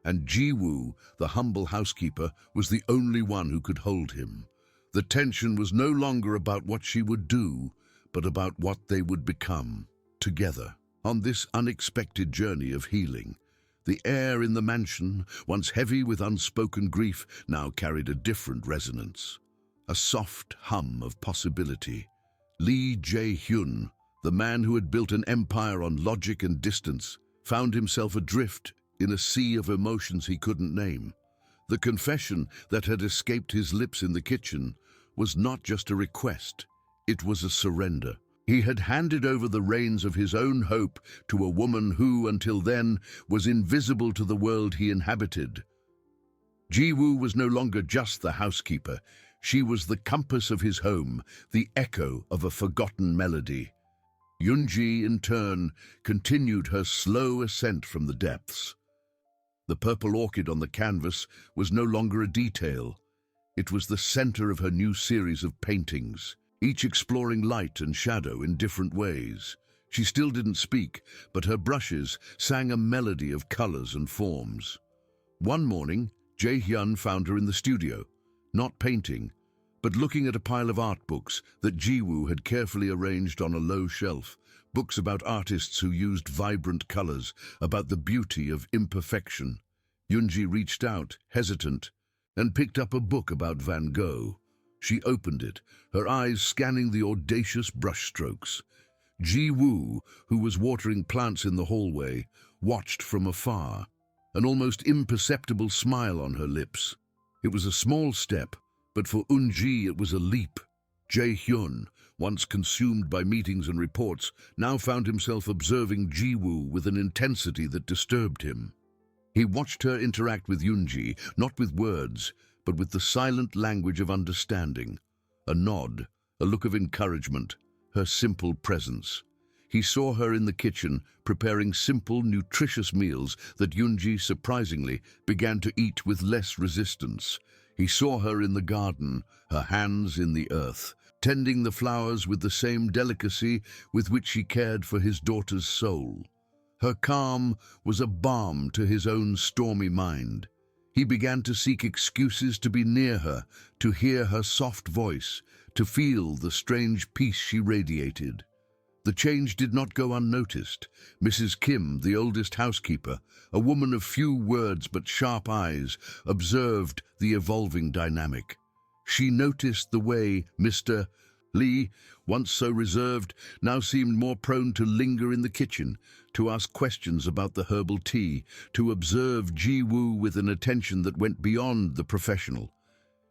And Ji-woo, the humble housekeeper, was the only one who could hold him. The tension was no longer about what she would do, but about what they would become, together, on this unexpected journey of healing. The air in the mansion, once heavy with unspoken grief, now carried a different resonance. A soft hum of possibility. Lee Jae-hyun, the man who had built an empire on logic and distance, found himself adrift in a sea of emotions he couldn't name. The confession that had escaped his lips in the kitchen was not just a request, it was a surrender. He had handed over the reins of his own hope to a woman who, until then, was invisible to the world he inhabited. Ji-woo was no longer just the housekeeper. She was the compass of his home, the echo of a forgotten melody. Yoon-ji, in turn, continued her slow ascent from the depths. The purple orchid on the canvas was no longer a detail. It was the center of her new series of paintings, each exploring light and shadow in different ways. She still didn't speak, but her brushes sang a melody of colors and forms. One morning, Jae-hyun found her in the studio, not painting, but looking at a pile of art books that Ji-woo had carefully arranged on a low shelf, books about artists who used vibrant colors, about the beauty of imperfection. Yoon-ji reached out, hesitant, and picked up a book about Van Gogh. She opened it, her eyes scanning the audacious brushstrokes. Ji Woo, who was watering plants in the hallway, watched from afar, an almost imperceptible smile on her lips. It was a small step, but for Eun-ji it was a leap. Jae-hyun, once consumed by meetings and reports, now found himself observing Ji Woo with an intensity that disturbed him. He watched her interact with Yoon-ji, not with words, but with the silent language of understanding. A nod, a look of encouragement, her simple presence. He saw her in the kitchen, preparing simple, nutritious meals that Yoon-ji, surprisingly, began to eat with less resistance. He saw her in the garden, her hands in the earth, tending the flowers with the same delicacy with which she cared for his daughter's soul. Her calm was a balm to his own stormy mind. He began to seek excuses to be near her, to hear her soft voice, to feel the strange peace she radiated. The change did not go unnoticed. Mrs. Kim, the oldest housekeeper, a woman of few words but sharp eyes, observed the evolving dynamic. She noticed the way Mr. Lee, once so reserved, now seemed more prone to linger in the kitchen, to ask questions about the herbal tea, to observe Ji Woo with an attention that went beyond the professional.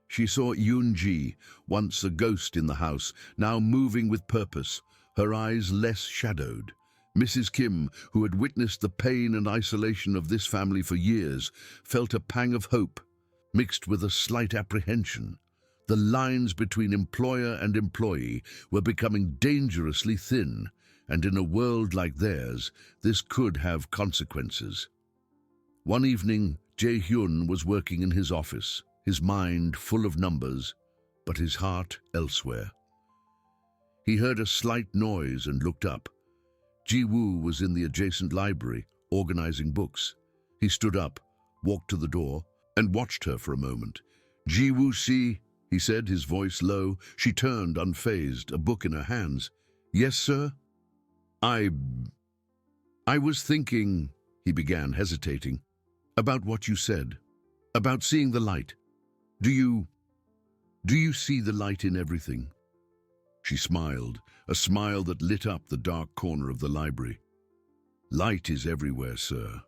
She saw Yoon-ji, once a ghost in the house, now moving with purpose, her eyes less shadowed. Mrs. Kim, who had witnessed the pain and isolation of this family for years, felt a pang of hope, mixed with a slight apprehension. The lines between employer and employee were becoming dangerously thin, and in a world like theirs, this could have consequences. One evening, Jae-hyun was working in his office, his mind full of numbers, but his heart elsewhere. He heard a slight noise and looked up. Ji Woo was in the adjacent library, organizing books. He stood up, walked to the door, and watched her for a moment. "Ji Woo, see," he said, his voice low. She turned, unfazed, a book in her hands. "Yes, sir?" I was thinking," he began, hesitating, "about what you said, about seeing the light. Do you see the light in everything?" She smiled, a smile that lit up the dark corner of the library. "Light is everywhere, sir.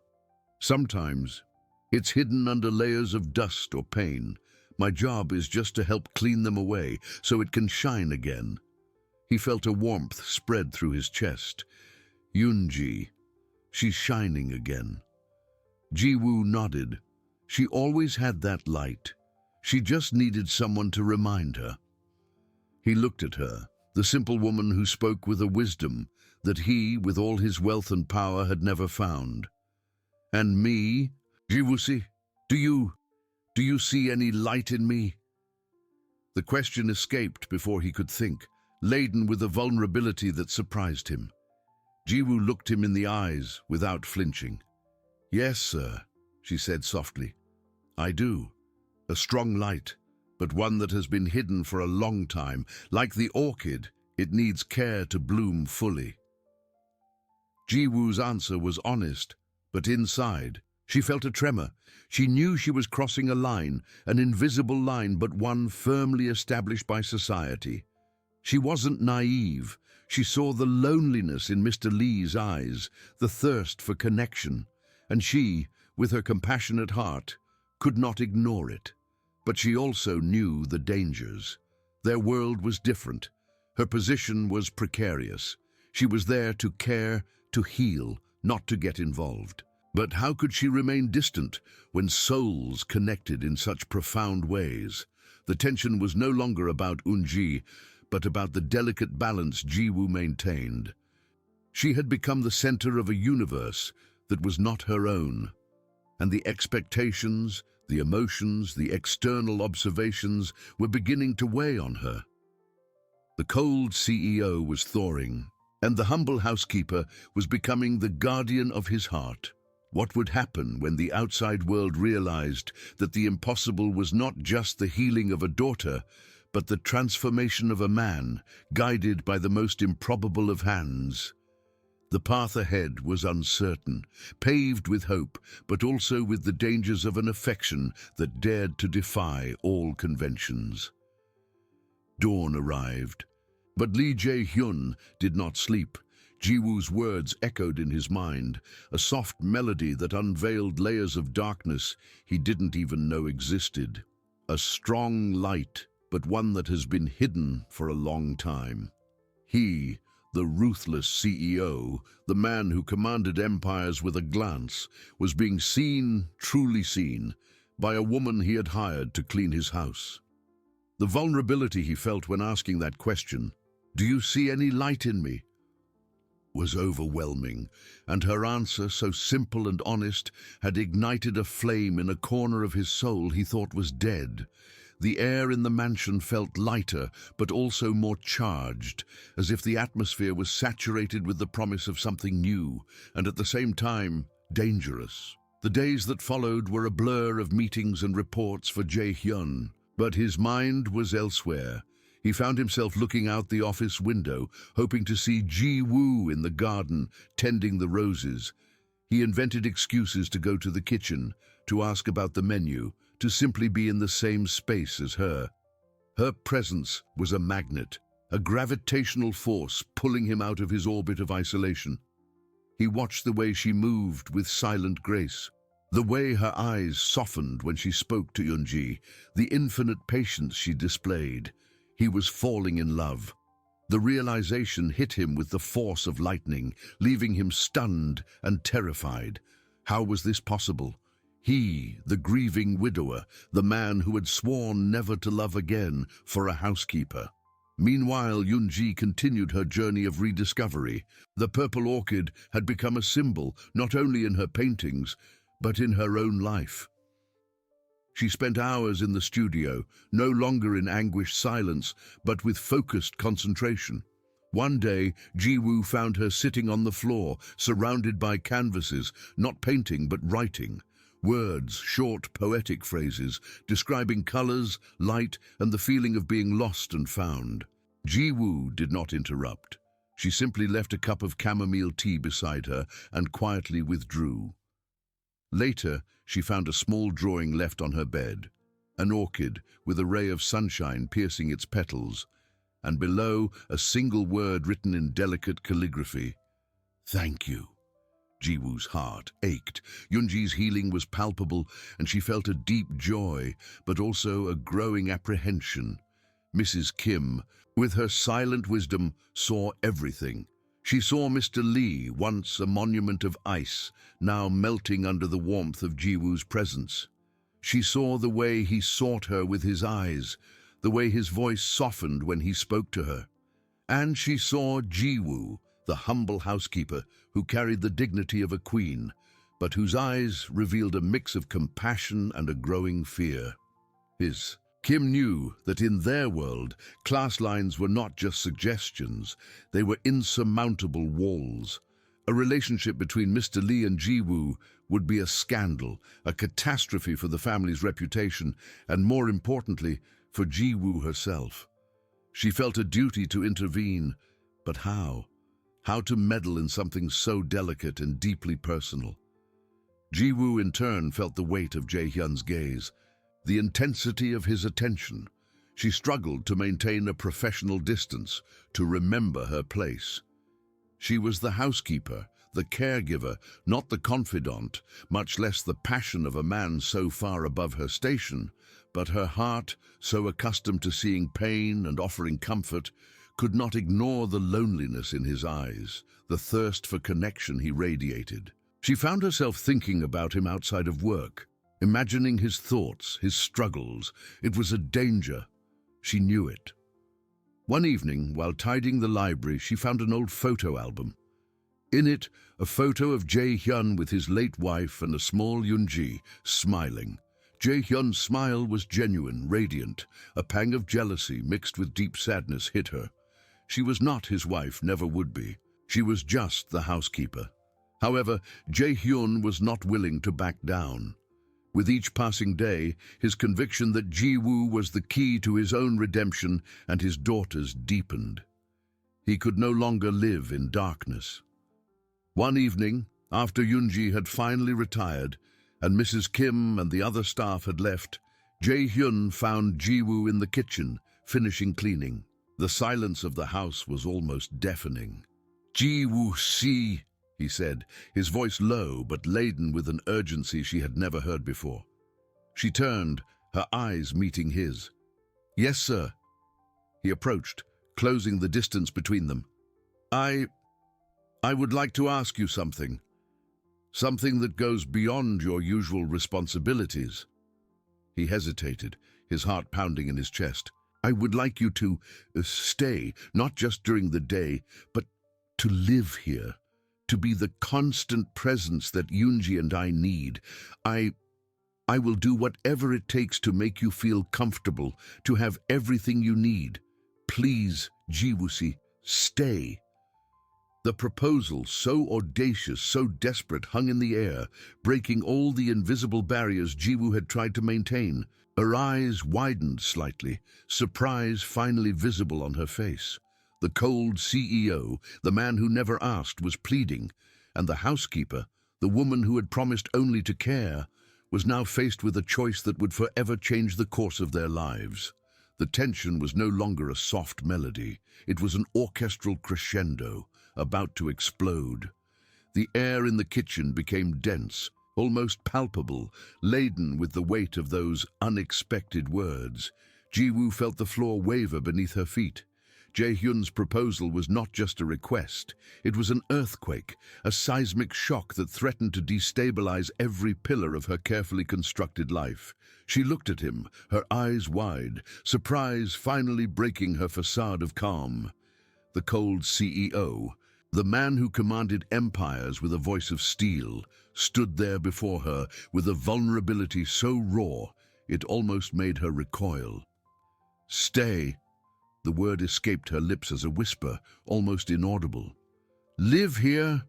Sometimes it's hidden under layers of dust or pain. My job is just to help clean them away so it can shine again." He felt a warmth spread through his chest. "Yoon-ji, she's shining again." Ji Woo nodded. She always had that light. She just needed someone to remind her. He looked at her, the simple woman who spoke with a wisdom that he, with all his wealth and power, had never found. "And me, Ji Woo-si, do you see any light in me?" The question escaped before he could think, laden with a vulnerability that surprised him. Ji Woo looked him in the eyes without flinching. "Yes, sir," she said softly. "I do. A strong light, but one that has been hidden for a long time. Like the orchid, it needs care to bloom fully." Ji Woo's answer was honest, but inside, she felt a tremor. She knew she was crossing a line, an invisible line, but one firmly established by society. She wasn't naive. She saw the loneliness in Mr. Lee's eyes, the thirst for connection, and she, with her compassionate heart, could not ignore it. But she also knew the dangers. Their world was different. Her position was precarious. She was there to care, to heal, not to get involved. But how could she remain distant when souls connected in such profound ways? The tension was no longer about Eun-ji, but about the delicate balance Ji Woo maintained. She had become the center of a universe that was not her own, and the expectations, the emotions, the external observations were beginning to weigh on her. The cold CEO was thawing, and the humble housekeeper was becoming the guardian of his heart. What would happen when the outside world realized that the impossible was not just the healing of a daughter, but the transformation of a man, guided by the most improbable of hands? The path ahead was uncertain, paved with hope, but also with the dangers of an affection that dared to defy all conventions. Dawn arrived, but Lee Jae-hyun did not sleep. Jiwoo's words echoed in his mind, a soft melody that unveiled layers of darkness he didn't even know existed. A strong light, but one that has been hidden for a long time. He, the ruthless CEO, the man who commanded empires with a glance, was being seen, truly seen, by a woman he had hired to clean his house. The vulnerability he felt when asking that question, "Do you see any light in me?" was overwhelming, and her answer, so simple and honest, had ignited a flame in a corner of his soul he thought was dead. The air in the mansion felt lighter, but also more charged, as if the atmosphere was saturated with the promise of something new, and at the same time, dangerous. The days that followed were a blur of meetings and reports for Jae-hyun, but his mind was elsewhere. He found himself looking out the office window, hoping to see Ji-woo in the garden, tending the roses. He invented excuses to go to the kitchen, to ask about the menu, to simply be in the same space as her. Her presence was a magnet, a gravitational force pulling him out of his orbit of isolation. He watched the way she moved with silent grace, the way her eyes softened when she spoke to Yoonji, the infinite patience she displayed. He was falling in love. The realization hit him with the force of lightning, leaving him stunned and terrified. How was this possible? He, the grieving widower, the man who had sworn never to love again, for a housekeeper. Meanwhile, Yoonji continued her journey of rediscovery. The purple orchid had become a symbol, not only in her paintings, but in her own life. She spent hours in the studio, no longer in anguished silence, but with focused concentration. One day, Ji-woo found her sitting on the floor, surrounded by canvases, not painting but writing. Words, short, poetic phrases, describing colors, light, and the feeling of being lost and found. Ji-woo did not interrupt. She simply left a cup of chamomile tea beside her and quietly withdrew. Later, she found a small drawing left on her bed, an orchid with a ray of sunshine piercing its petals, and below a single word written in delicate calligraphy. "Thank you." Ji-woo's heart ached. Yoonji's healing was palpable, and she felt a deep joy, but also a growing apprehension. Mrs. Kim, with her silent wisdom, saw everything. She saw Mr. Lee, once a monument of ice, now melting under the warmth of Ji-woo's presence. She saw the way he sought her with his eyes, the way his voice softened when he spoke to her. And she saw Ji-woo, the humble housekeeper who carried the dignity of a queen, but whose eyes revealed a mix of compassion and a growing fear. Kim knew that in their world, class lines were not just suggestions, they were insurmountable walls. A relationship between Mr. Lee and Ji-woo would be a scandal, a catastrophe for the family's reputation, and more importantly, for Ji-woo herself. She felt a duty to intervene, but how? How to meddle in something so delicate and deeply personal? Ji-woo in turn felt the weight of Jae-hyun's gaze, the intensity of his attention. She struggled to maintain a professional distance, to remember her place. She was the housekeeper, the caregiver, not the confidant, much less the passion of a man so far above her station, but her heart, so accustomed to seeing pain and offering comfort, could not ignore the loneliness in his eyes, the thirst for connection he radiated. She found herself thinking about him outside of work, imagining his thoughts, his struggles. It was a danger. She knew it. One evening, while tidying the library, she found an old photo album. In it, a photo of Jae-hyun with his late wife and a small Yoonji, smiling. Jae-hyun's smile was genuine, radiant. A pang of jealousy mixed with deep sadness hit her. She was not his wife, never would be. She was just the housekeeper. However, Jae-hyun was not willing to back down. With each passing day, his conviction that Ji-woo was the key to his own redemption and his daughter's deepened. He could no longer live in darkness. One evening, after Yoonji had finally retired and Mrs. Kim and the other staff had left, Jae-hyun found Ji-woo in the kitchen, finishing cleaning. The silence of the house was almost deafening. Ji Wu Si, he said, his voice low but laden with an urgency she had never heard before. She turned, her eyes meeting his. Yes, sir. He approached, closing the distance between them. I would like to ask you something. Something that goes beyond your usual responsibilities. He hesitated, his heart pounding in his chest. I would like you to stay, not just during the day, but to live here, to be the constant presence that Yunji and I need. I will do whatever it takes to make you feel comfortable, to have everything you need. Please, Jiwusi, stay. The proposal, so audacious, so desperate, hung in the air, breaking all the invisible barriers Jiwu had tried to maintain. Her eyes widened slightly, surprise finally visible on her face. The cold CEO, the man who never asked, was pleading, and the housekeeper, the woman who had promised only to care, was now faced with a choice that would forever change the course of their lives. The tension was no longer a soft melody. It was an orchestral crescendo, about to explode. The air in the kitchen became dense, almost palpable, laden with the weight of those unexpected words. Jiwoo felt the floor waver beneath her feet. Jae-hyun's proposal was not just a request. It was an earthquake, a seismic shock that threatened to destabilize every pillar of her carefully constructed life. She looked at him, her eyes wide, surprise finally breaking her facade of calm. The cold CEO, the man who commanded empires with a voice of steel, stood there before her with a vulnerability so raw it almost made her recoil. Stay. The word escaped her lips as a whisper, almost inaudible. Live here?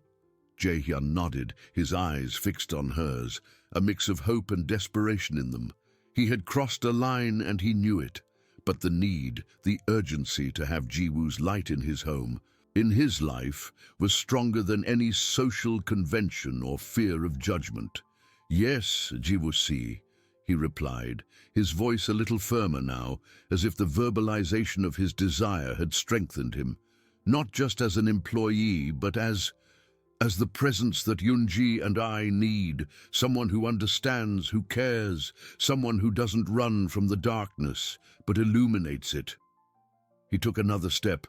Jae-hyun nodded, his eyes fixed on hers, a mix of hope and desperation in them. He had crossed a line and he knew it, but the need, the urgency to have Jiwoo's light in his home, in his life, was stronger than any social convention or fear of judgment. Yes, Jiwoo-si, he replied, his voice a little firmer now, as if the verbalization of his desire had strengthened him, not just as an employee, but as the presence that Yunji and I need, someone who understands, who cares, someone who doesn't run from the darkness, but illuminates it. He took another step,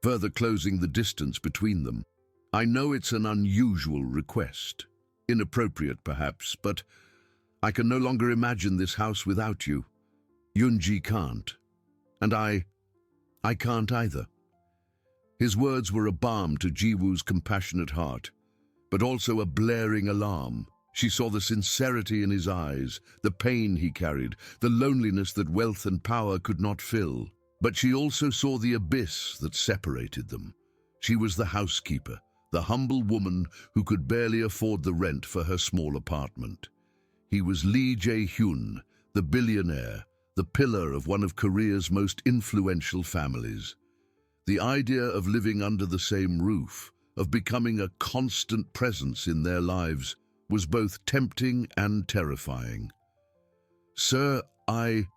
further closing the distance between them. I know it's an unusual request, inappropriate perhaps, but I can no longer imagine this house without you. Yunji can't, and I can't either. His words were a balm to Jiwoo's compassionate heart, but also a blaring alarm. She saw the sincerity in his eyes, the pain he carried, the loneliness that wealth and power could not fill. But she also saw the abyss that separated them. She was the housekeeper, the humble woman who could barely afford the rent for her small apartment. He was Lee Jae-hyun, the billionaire, the pillar of one of Korea's most influential families. The idea of living under the same roof, of becoming a constant presence in their lives, was both tempting and terrifying. Sir, I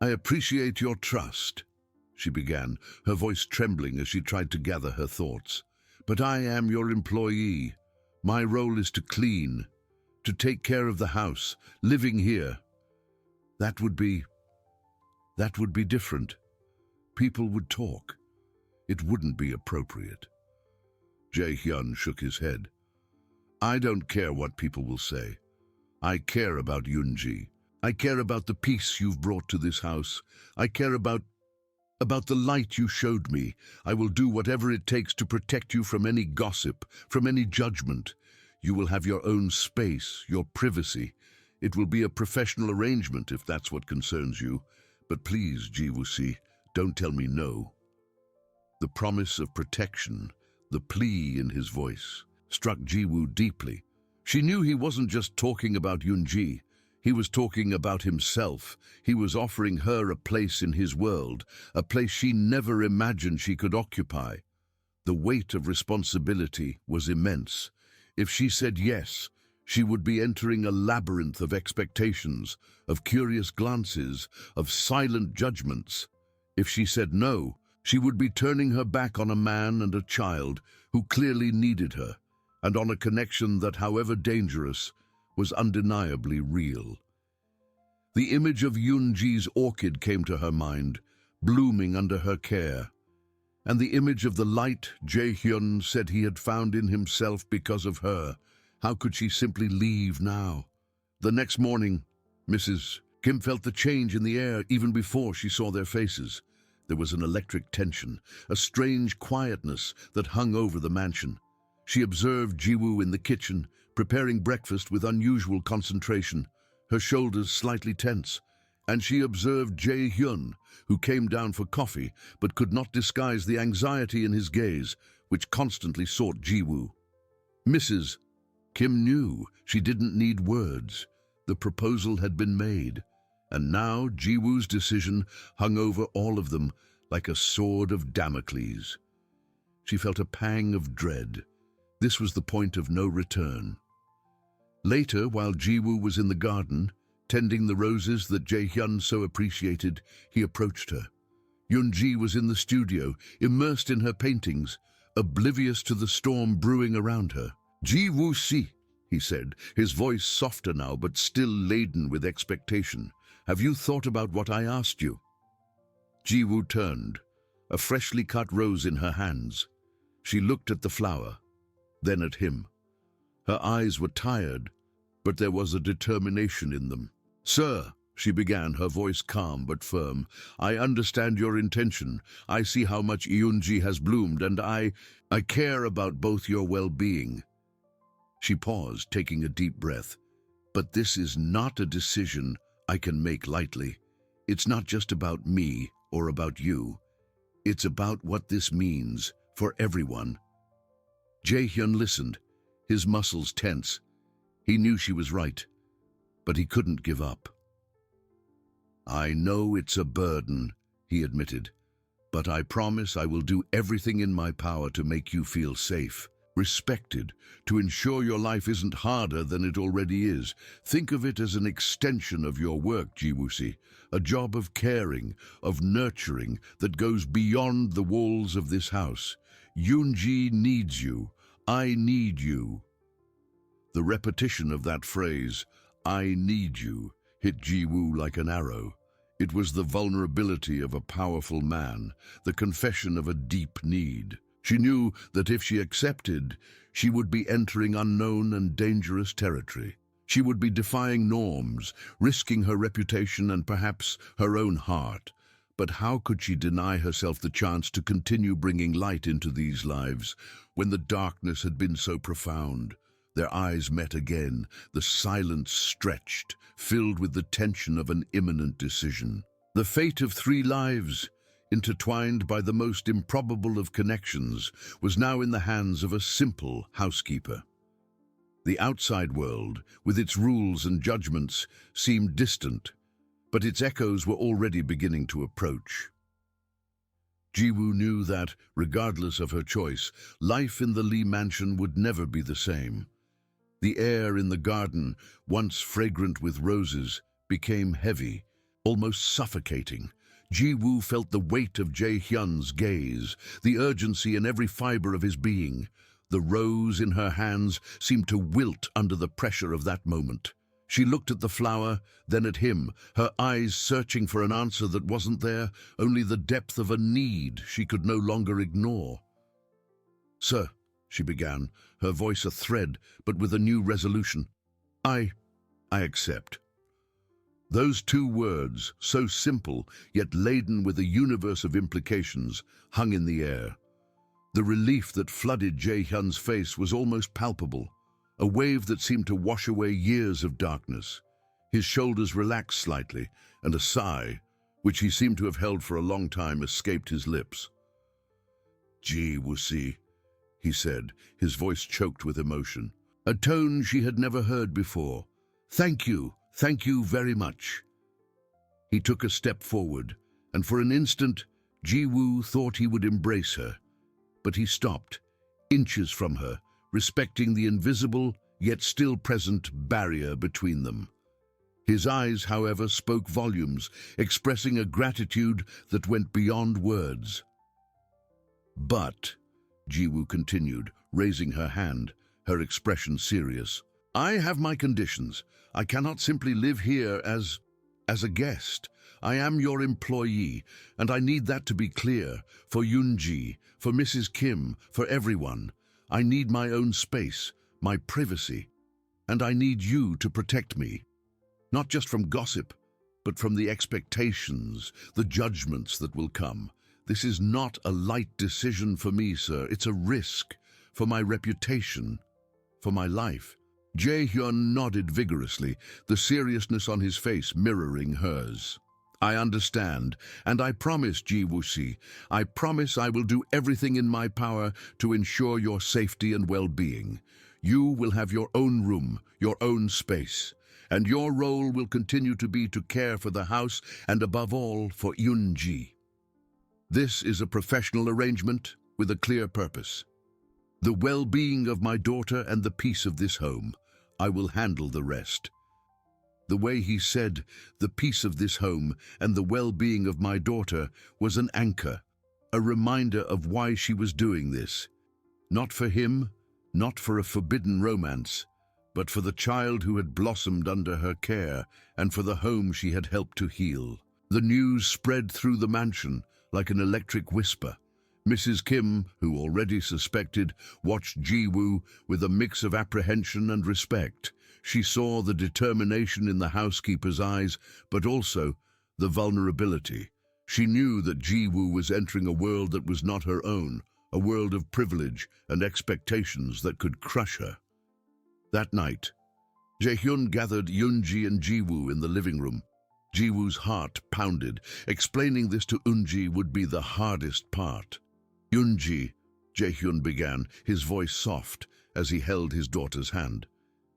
appreciate your trust, she began, her voice trembling as she tried to gather her thoughts. But I am your employee. My role is to clean, to take care of the house, living here. That would be different. People would talk. It wouldn't be appropriate. Jae-hyun shook his head. I don't care what people will say. I care about Yunji. I care about the peace you've brought to this house. I care about the light you showed me. I will do whatever it takes to protect you from any gossip, from any judgment. You will have your own space, your privacy. It will be a professional arrangement if that's what concerns you. But please, Jiwoo-si, don't tell me no. The promise of protection, the plea in his voice, struck Jiwoo deeply. She knew he wasn't just talking about Yunji. He was talking about himself. He was offering her a place in his world, a place she never imagined she could occupy. The weight of responsibility was immense. If she said yes, she would be entering a labyrinth of expectations, of curious glances, of silent judgments. If she said no, she would be turning her back on a man and a child who clearly needed her, and on a connection that, however dangerous, was undeniably real. The image of Yoonji's orchid came to her mind, blooming under her care, and the image of the light Jae-hyun said he had found in himself because of her. How could she simply leave now? The next morning, Mrs. Kim felt the change in the air even before she saw their faces. There was an electric tension, a strange quietness that hung over the mansion. She observed Jiwoo in the kitchen, preparing breakfast with unusual concentration, her shoulders slightly tense, and she observed Jae-hyun, who came down for coffee but could not disguise the anxiety in his gaze, which constantly sought Jiwoo. Mrs. Kim knew she didn't need words. The proposal had been made, and now Jiwoo's decision hung over all of them like a sword of Damocles. She felt a pang of dread. This was the point of no return. Later, while Jiwoo was in the garden, tending the roses that Jae-hyun so appreciated, he approached her. Yoonji was in the studio, immersed in her paintings, oblivious to the storm brewing around her. "Jiwoo-si," he said, his voice softer now but still laden with expectation. "Have you thought about what I asked you?" Jiwoo turned, a freshly cut rose in her hands. She looked at the flower, then at him. Her eyes were tired, but there was a determination in them. "Sir," she began, her voice calm but firm, "I understand your intention. I see how much Yoonji has bloomed, and I care about both your well-being." She paused, taking a deep breath. "But this is not a decision I can make lightly. It's not just about me or about you. It's about what this means for everyone." Jae-hyun listened, his muscles tense. He knew she was right, but he couldn't give up. "I know it's a burden," he admitted, "but I promise I will do everything in my power to make you feel safe, respected, to ensure your life isn't harder than it already is. Think of it as an extension of your work, Jiwoo-si, a job of caring, of nurturing that goes beyond the walls of this house. Yoonji needs you. I need you." The repetition of that phrase, "I need you," hit Jiwoo like an arrow. It was the vulnerability of a powerful man, the confession of a deep need. She knew that if she accepted, she would be entering unknown and dangerous territory. She would be defying norms, risking her reputation and perhaps her own heart. But how could she deny herself the chance to continue bringing light into these lives when the darkness had been so profound? Their eyes met again, the silence stretched, filled with the tension of an imminent decision. The fate of 3 lives, intertwined by the most improbable of connections, was now in the hands of a simple housekeeper. The outside world, with its rules and judgments, seemed distant, but its echoes were already beginning to approach. Jiwoo knew that, regardless of her choice, life in the Lee mansion would never be the same. The air in the garden, once fragrant with roses, became heavy, almost suffocating. Jiwoo felt the weight of Jae-hyun's gaze, the urgency in every fiber of his being. The rose in her hands seemed to wilt under the pressure of that moment. She looked at the flower, then at him, her eyes searching for an answer that wasn't there, only the depth of a need she could no longer ignore. "Sir," she began, her voice a thread, but with a new resolution. I accept." Those 2 words, so simple, yet laden with a universe of implications, hung in the air. The relief that flooded Jae-hyun's face was almost palpable, a wave that seemed to wash away years of darkness. His shoulders relaxed slightly, and a sigh, which he seemed to have held for a long time, escaped his lips. "Jiwoo-si," he said, his voice choked with emotion, a tone she had never heard before. Thank you very much." He took a step forward, and for an instant, Jiwoo thought he would embrace her. But he stopped, inches from her, respecting the invisible, yet still present, barrier between them. His eyes, however, spoke volumes, expressing a gratitude that went beyond words. "But," Jiwoo continued, raising her hand, her expression serious. I have my conditions. I cannot simply live here as a guest. I am your employee, and I need that to be clear, for Yoonji, for Mrs. Kim, for everyone. I need my own space, my privacy, and I need you to protect me. Not just from gossip, but from the expectations, the judgments that will come. This is not a light decision for me, sir. It's a risk for my reputation, for my life. Jae-hyun nodded vigorously, the seriousness on his face mirroring hers. I understand, and I promise, Ji-woo-si, I promise I will do everything in my power to ensure your safety and well-being. You will have your own room, your own space, and your role will continue to be to care for the house and above all for Yoonji. This is a professional arrangement with a clear purpose. The well-being of my daughter and the peace of this home. I will handle the rest. The way he said, the peace of this home and the well-being of my daughter, was an anchor, a reminder of why she was doing this. Not for him, not for a forbidden romance, but for the child who had blossomed under her care and for the home she had helped to heal. The news spread through the mansion like an electric whisper. Mrs. Kim, who already suspected, watched Jiwoo with a mix of apprehension and respect. She saw the determination in the housekeeper's eyes, but also the vulnerability. She knew that Jiwoo was entering a world that was not her own, a world of privilege and expectations that could crush her. That night, Jae-hyun gathered Yoonji and Jiwoo in the living room. Jiwoo's heart pounded. Explaining this to Eunji would be the hardest part. Yoonji, Jae-hyun began, his voice soft as he held his daughter's hand.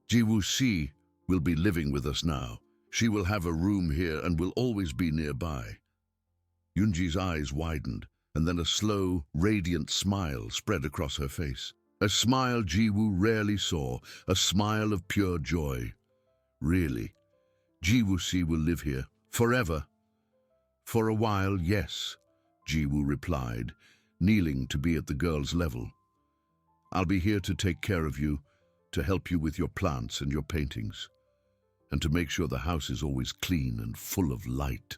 Ji-woo-si will be living with us now. She will have a room here and will always be nearby. Yoonji's eyes widened, and then a slow, radiant smile spread across her face. A smile Jiwoo rarely saw, a smile of pure joy. Really? Ji-woo-si will live here forever? For a while, yes, Jiwoo replied, kneeling to be at the girl's level. I'll be here to take care of you, to help you with your plants and your paintings, and to make sure the house is always clean and full of light.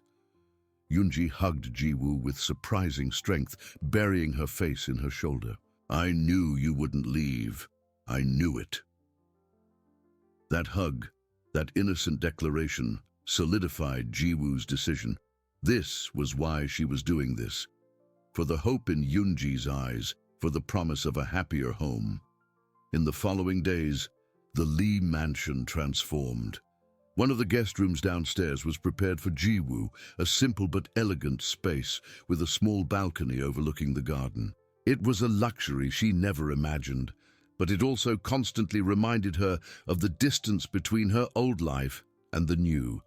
Yoonji hugged Jiwoo with surprising strength, burying her face in her shoulder. I knew you wouldn't leave. I knew it. That hug, that innocent declaration, solidified Jiwoo's decision. This was why she was doing this. For the hope in Yoonji's eyes, for the promise of a happier home. In the following days, the Lee mansion transformed. One of the guest rooms downstairs was prepared for Jiwoo, a simple but elegant space with a small balcony overlooking the garden. It was a luxury she never imagined, but it also constantly reminded her of the distance between her old life and the new.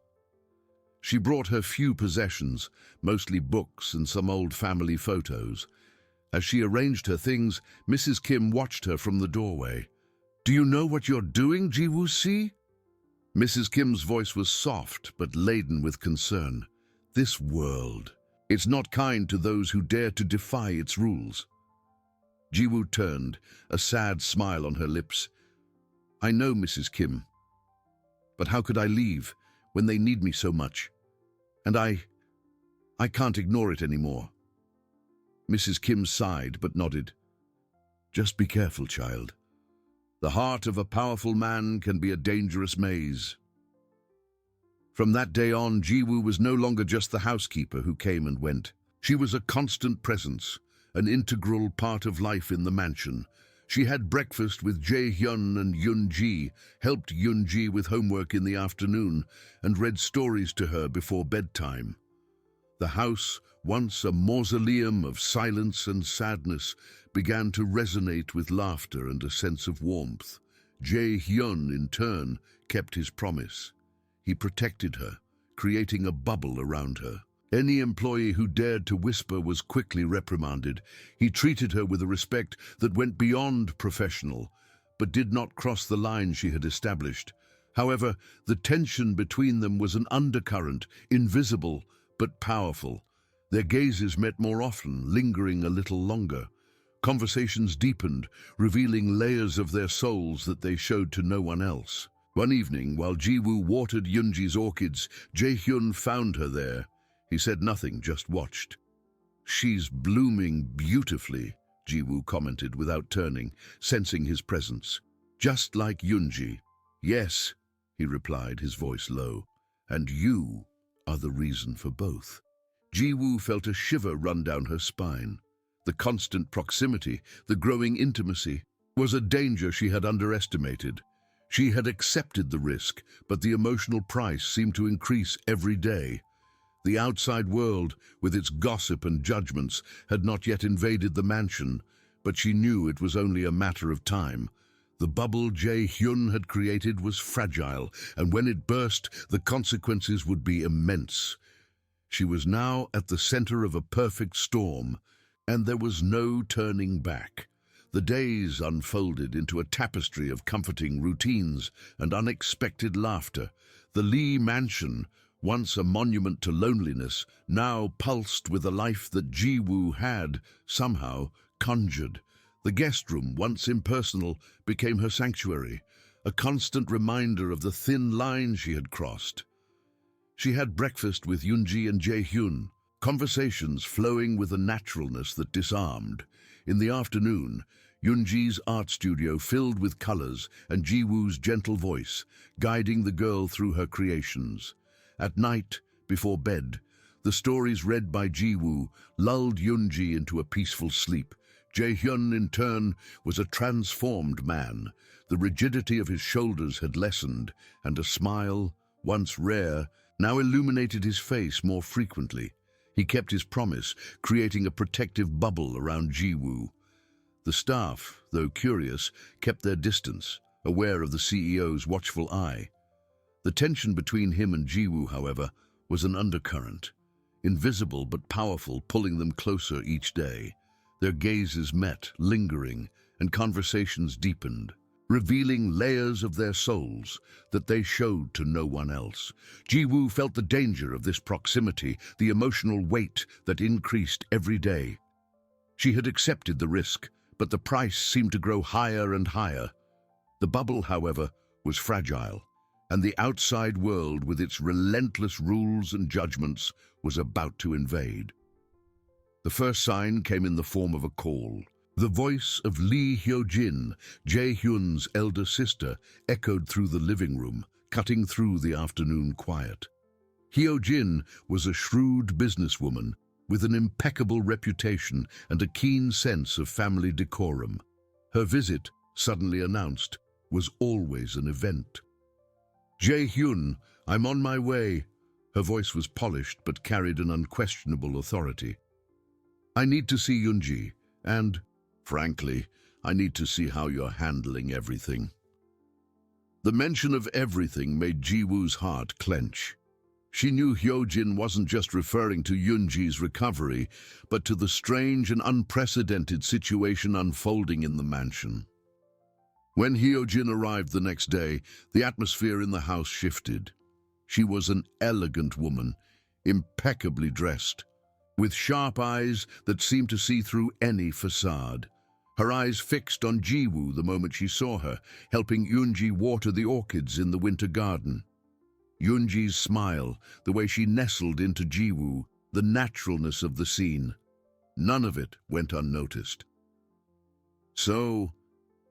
She brought her few possessions, mostly books and some old family photos. As she arranged her things, Mrs. Kim watched her from the doorway. Do you know what you're doing, Ji-woo-si? Mrs. Kim's voice was soft but laden with concern. This world, it's not kind to those who dare to defy its rules. Jiwoo turned, a sad smile on her lips. I know, Mrs. Kim. But how could I leave when they need me so much? And I can't ignore it anymore. Mrs. Kim sighed but nodded. Just be careful, child. The heart of a powerful man can be a dangerous maze. From that day on, Jiwoo was no longer just the housekeeper who came and went. She was a constant presence, an integral part of life in the mansion. She had breakfast with Jae-hyun and Yoonji, helped Yoonji with homework in the afternoon, and read stories to her before bedtime. The house, once a mausoleum of silence and sadness, began to resonate with laughter and a sense of warmth. Jae-hyun, in turn, kept his promise. He protected her, creating a bubble around her. Any employee who dared to whisper was quickly reprimanded. He treated her with a respect that went beyond professional, but did not cross the line she had established. However, the tension between them was an undercurrent, invisible but powerful. Their gazes met more often, lingering a little longer. Conversations deepened, revealing layers of their souls that they showed to no one else. One evening, while Jiwoo watered Yunji's orchids, Jae-hyun found her there. He said nothing, just watched. "She's blooming beautifully," Jiwoo commented without turning, sensing his presence. "Just like Yunji." "Yes," he replied, his voice low. "And you are the reason for both." Jiwoo felt a shiver run down her spine. The constant proximity, the growing intimacy, was a danger she had underestimated. She had accepted the risk, but the emotional price seemed to increase every day. The outside world, with its gossip and judgments, had not yet invaded the mansion, but she knew it was only a matter of time. The bubble Jae-hyun had created was fragile, and when it burst, the consequences would be immense. She was now at the center of a perfect storm, and there was no turning back. The days unfolded into a tapestry of comforting routines and unexpected laughter. The Lee mansion, once a monument to loneliness, now pulsed with a life that Jiwoo had, somehow, conjured. The guest room, once impersonal, became her sanctuary, a constant reminder of the thin line she had crossed. She had breakfast with Yunji and Jae-hyun, conversations flowing with a naturalness that disarmed. In the afternoon, Yunji's art studio filled with colors and Jiwoo's gentle voice, guiding the girl through her creations. At night, before bed, the stories read by Jiwoo lulled Yunji into a peaceful sleep. Jae-hyun, in turn, was a transformed man. The rigidity of his shoulders had lessened, and a smile, once rare, now illuminated his face more frequently. He kept his promise, creating a protective bubble around Jiwoo. The staff, though curious, kept their distance, aware of the CEO's watchful eye. The tension between him and Jiwoo, however, was an undercurrent, invisible but powerful, pulling them closer each day. Their gazes met, lingering, and conversations deepened, revealing layers of their souls that they showed to no one else. Jiwoo felt the danger of this proximity, the emotional weight that increased every day. She had accepted the risk, but the price seemed to grow higher and higher. The bubble, however, was fragile, and the outside world, with its relentless rules and judgments, was about to invade. The first sign came in the form of a call. The voice of Lee Hyo-jin, Jae-hyun's elder sister, echoed through the living room, cutting through the afternoon quiet. Hyo-jin was a shrewd businesswoman with an impeccable reputation and a keen sense of family decorum. Her visit, suddenly announced, was always an event. "Jae-hyun, I'm on my way." Her voice was polished but carried an unquestionable authority. "I need to see Yunji, and, frankly, I need to see how you're handling everything." The mention of everything made Jiwoo's heart clench. She knew Hyo-jin wasn't just referring to Yunji's recovery, but to the strange and unprecedented situation unfolding in the mansion. When Hyo-jin arrived the next day, the atmosphere in the house shifted. She was an elegant woman, impeccably dressed, with sharp eyes that seemed to see through any facade. Her eyes fixed on Jiwoo the moment she saw her, helping Yunji water the orchids in the winter garden. Yunji's smile, the way she nestled into Jiwoo, the naturalness of the scene, none of it went unnoticed. "So,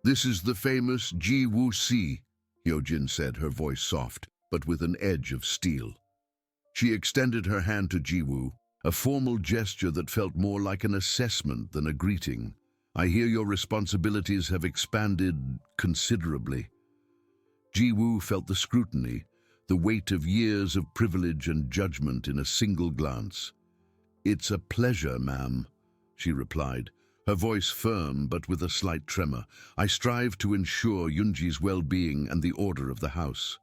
this is the famous Jiwoo-si," Hyo-jin said, her voice soft, but with an edge of steel. She extended her hand to Jiwoo, a formal gesture that felt more like an assessment than a greeting. "I hear your responsibilities have expanded considerably." Jiwoo felt the scrutiny, the weight of years of privilege and judgment in a single glance. "It's a pleasure, ma'am," she replied, her voice firm but with a slight tremor. "I strive to ensure Yunji's well-being and the order of the house."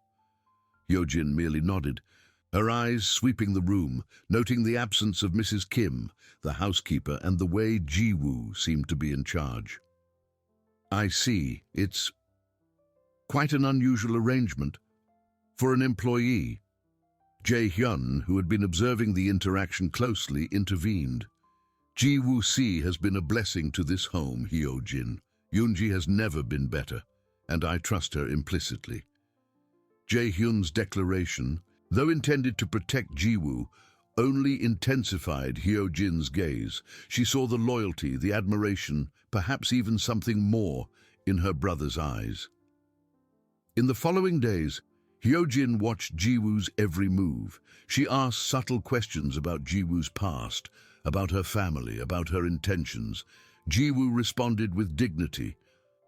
Hyo-jin merely nodded, her eyes sweeping the room, noting the absence of Mrs. Kim, the housekeeper, and the way Jiwoo seemed to be in charge. "I see. It's quite an unusual arrangement for an employee." Jae-hyun, who had been observing the interaction closely, intervened. Ji Woo-si has been a blessing to this home, Hyo-jin. Yoonji has never been better, and I trust her implicitly. Jae-hyun's declaration, though intended to protect Ji-woo, only intensified Hyo-jin's gaze. She saw the loyalty, the admiration, perhaps even something more in her brother's eyes. In the following days, Hyo-jin watched Ji-woo's every move. She asked subtle questions about Ji-woo's past, about her family, about her intentions. Ji-woo responded with dignity,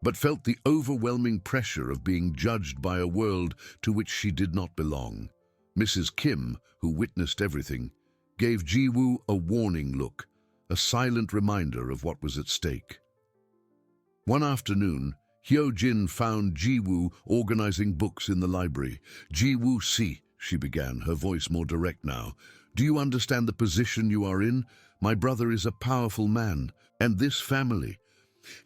but felt the overwhelming pressure of being judged by a world to which she did not belong. Mrs. Kim, who witnessed everything, gave Ji-woo a warning look, a silent reminder of what was at stake. One afternoon, Hyo-jin found Ji-woo organizing books in the library. "Ji Woo-si," she began, her voice more direct now. "Do you understand the position you are in? My brother is a powerful man, and this family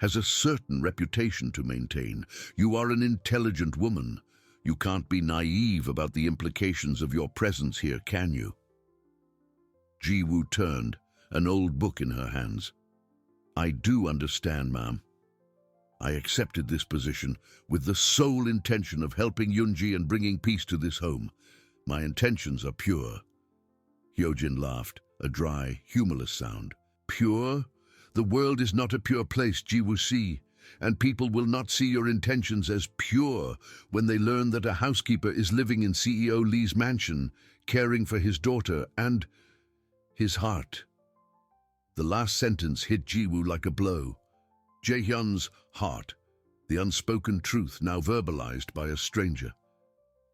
has a certain reputation to maintain. You are an intelligent woman. You can't be naive about the implications of your presence here, can you?" Ji-woo turned, an old book in her hands. "I do understand, ma'am. I accepted this position with the sole intention of helping Yoonji and bringing peace to this home. My intentions are pure." Hyo-jin laughed, a dry, humorless sound. "Pure? The world is not a pure place, Ji Woo-si, and people will not see your intentions as pure when they learn that a housekeeper is living in CEO Lee's mansion, caring for his daughter and his heart." The last sentence hit Ji-woo like a blow. Jae-hyun's heart, the unspoken truth now verbalized by a stranger.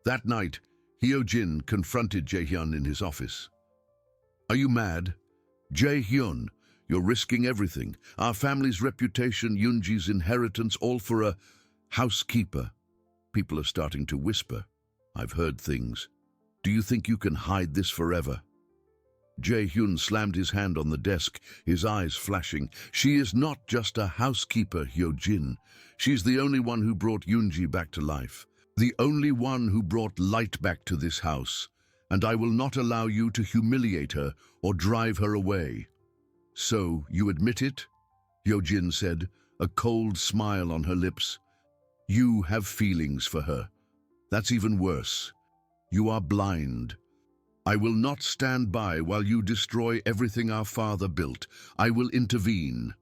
That night, Hyo-jin confronted Jae-hyun in his office. "Are you mad? Jae-hyun, you're risking everything. Our family's reputation, Yoonji's inheritance, all for a housekeeper. People are starting to whisper. I've heard things. Do you think you can hide this forever?" Jae-hyun slammed his hand on the desk, his eyes flashing. "She is not just a housekeeper, Hyo-jin. She's the only one who brought Yoonji back to life. The only one who brought light back to this house. And I will not allow you to humiliate her or drive her away." "So, you admit it?" Hyo-jin said, a cold smile on her lips. "You have feelings for her. That's even worse. You are blind. I will not stand by while you destroy everything our father built. I will intervene."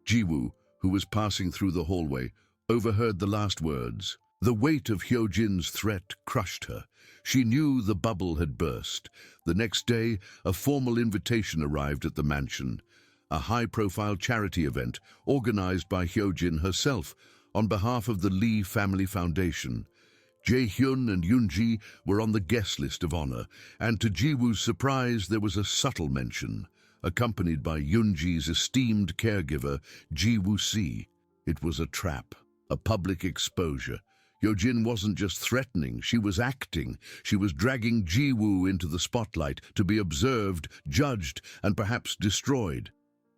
Ji-woo, who was passing through the hallway, overheard the last words. The weight of Hyo-jin's threat crushed her. She knew the bubble had burst. The next day, a formal invitation arrived at the mansion, a high-profile charity event organized by Hyo-jin herself on behalf of the Lee Family Foundation. Jae-hyun and Yoonji were on the guest list of honor, and to Ji-woo's surprise there was a subtle mention, accompanied by Yoonji's esteemed caregiver, Ji Woo-si. It was a trap, a public exposure. Hyo-jin wasn't just threatening, she was acting. She was dragging Ji-woo into the spotlight to be observed, judged, and perhaps destroyed.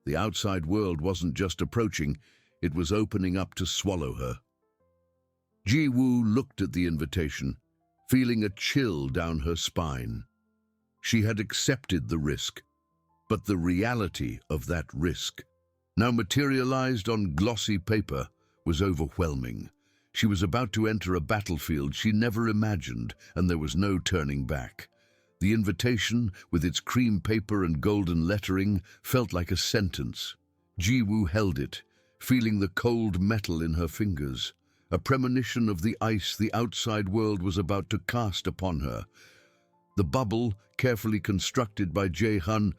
The outside world wasn't just approaching, it was opening up to swallow her. Ji-woo looked at the invitation, feeling a chill down her spine. She had accepted the risk, but the reality of that risk, now materialized on glossy paper, was overwhelming. She was about to enter a battlefield she never imagined, and there was no turning back. The invitation, with its cream paper and golden lettering, felt like a sentence. Ji-woo held it, feeling the cold metal in her fingers, a premonition of the ice the outside world was about to cast upon her. The bubble, carefully constructed by Jae-hyun,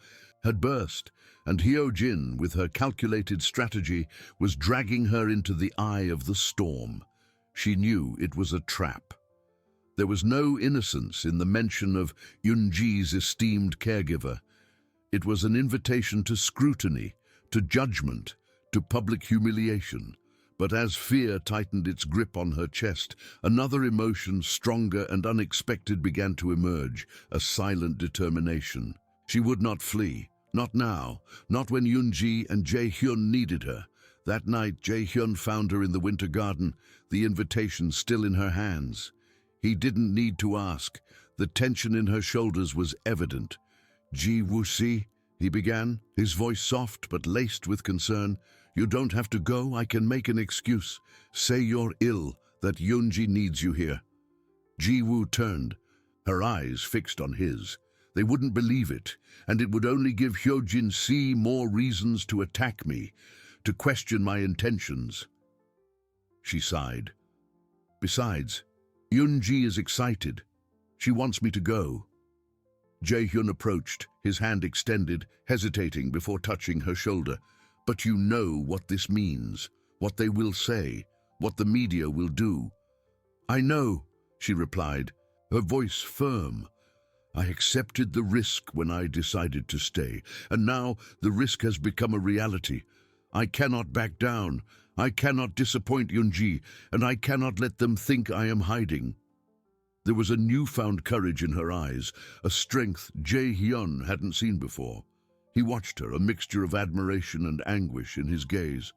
had burst, and Hyo-jin, with her calculated strategy, was dragging her into the eye of the storm. She knew it was a trap. There was no innocence in the mention of Yoonji's esteemed caregiver. It was an invitation to scrutiny, to judgment, to public humiliation. But as fear tightened its grip on her chest, another emotion, stronger and unexpected, began to emerge, a silent determination. She would not flee, not now, not when Yoonji and Jae-hyun needed her. That night, Jae-hyun found her in the winter garden, the invitation still in her hands. He didn't need to ask. The tension in her shoulders was evident. "Ji Woo-si," he began, his voice soft but laced with concern. "You don't have to go, I can make an excuse. Say you're ill, that Yunji needs you here." Ji-woo turned, her eyes fixed on his. They wouldn't believe it, and it would only give Hyojin-si more reasons to attack me, to question my intentions. She sighed. "Besides, Yunji is excited. She wants me to go." Jae-hyun approached, his hand extended, hesitating before touching her shoulder. "But you know what this means, what they will say, what the media will do." "I know," she replied, her voice firm. "I accepted the risk when I decided to stay, and now the risk has become a reality. I cannot back down. I cannot disappoint Yunji, and I cannot let them think I am hiding." There was a newfound courage in her eyes, a strength Jae-hyun hadn't seen before. He watched her, a mixture of admiration and anguish in his gaze.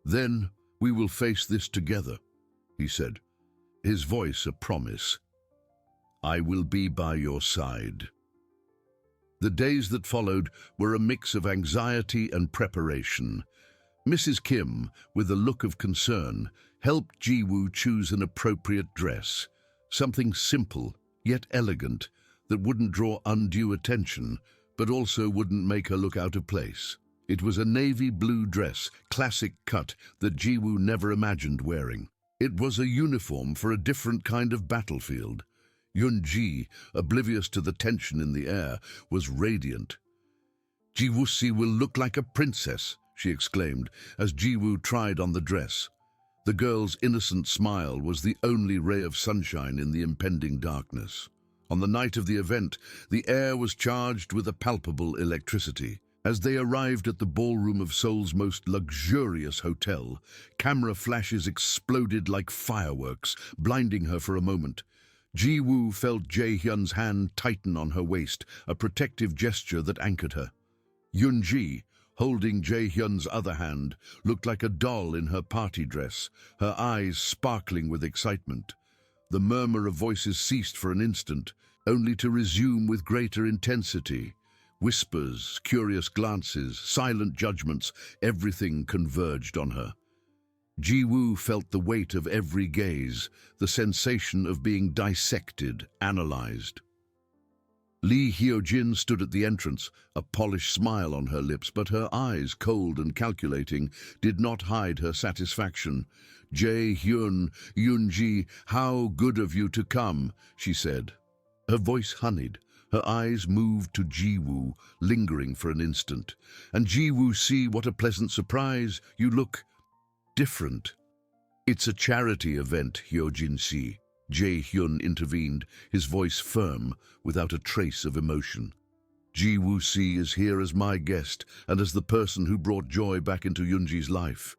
"Then we will face this together," he said, his voice a promise. "I will be by your side." The days that followed were a mix of anxiety and preparation. Mrs. Kim, with a look of concern, helped Ji-woo choose an appropriate dress, something simple yet elegant that wouldn't draw undue attention, but also wouldn't make her look out of place. It was a navy blue dress, classic cut, that Ji-woo never imagined wearing. It was a uniform for a different kind of battlefield. Yun-ji, oblivious to the tension in the air, was radiant. "Ji-woo-si will look like a princess," she exclaimed, as Ji-woo tried on the dress. The girl's innocent smile was the only ray of sunshine in the impending darkness. On the night of the event, the air was charged with a palpable electricity. As they arrived at the ballroom of Seoul's most luxurious hotel, camera flashes exploded like fireworks, blinding her for a moment. Ji-woo felt Jae-hyun's hand tighten on her waist, a protective gesture that anchored her. Yun-ji, holding Jae-hyun's other hand, looked like a doll in her party dress, her eyes sparkling with excitement. The murmur of voices ceased for an instant, only to resume with greater intensity. Whispers, curious glances, silent judgments, everything converged on her. Ji-woo felt the weight of every gaze, the sensation of being dissected, analyzed. Lee Hyojin stood at the entrance, a polished smile on her lips, but her eyes, cold and calculating, did not hide her satisfaction. "Jae-hyun, Yun-ji, how good of you to come," she said. Her voice honeyed. Her eyes moved to Ji-woo, lingering for an instant. "And Ji-woo-si, what a pleasant surprise. You look different." "It's a charity event, Hyojin-si," Jae-hyun intervened, his voice firm, without a trace of emotion. "Ji-woo-si is here as my guest and as the person who brought joy back into Yunji's life."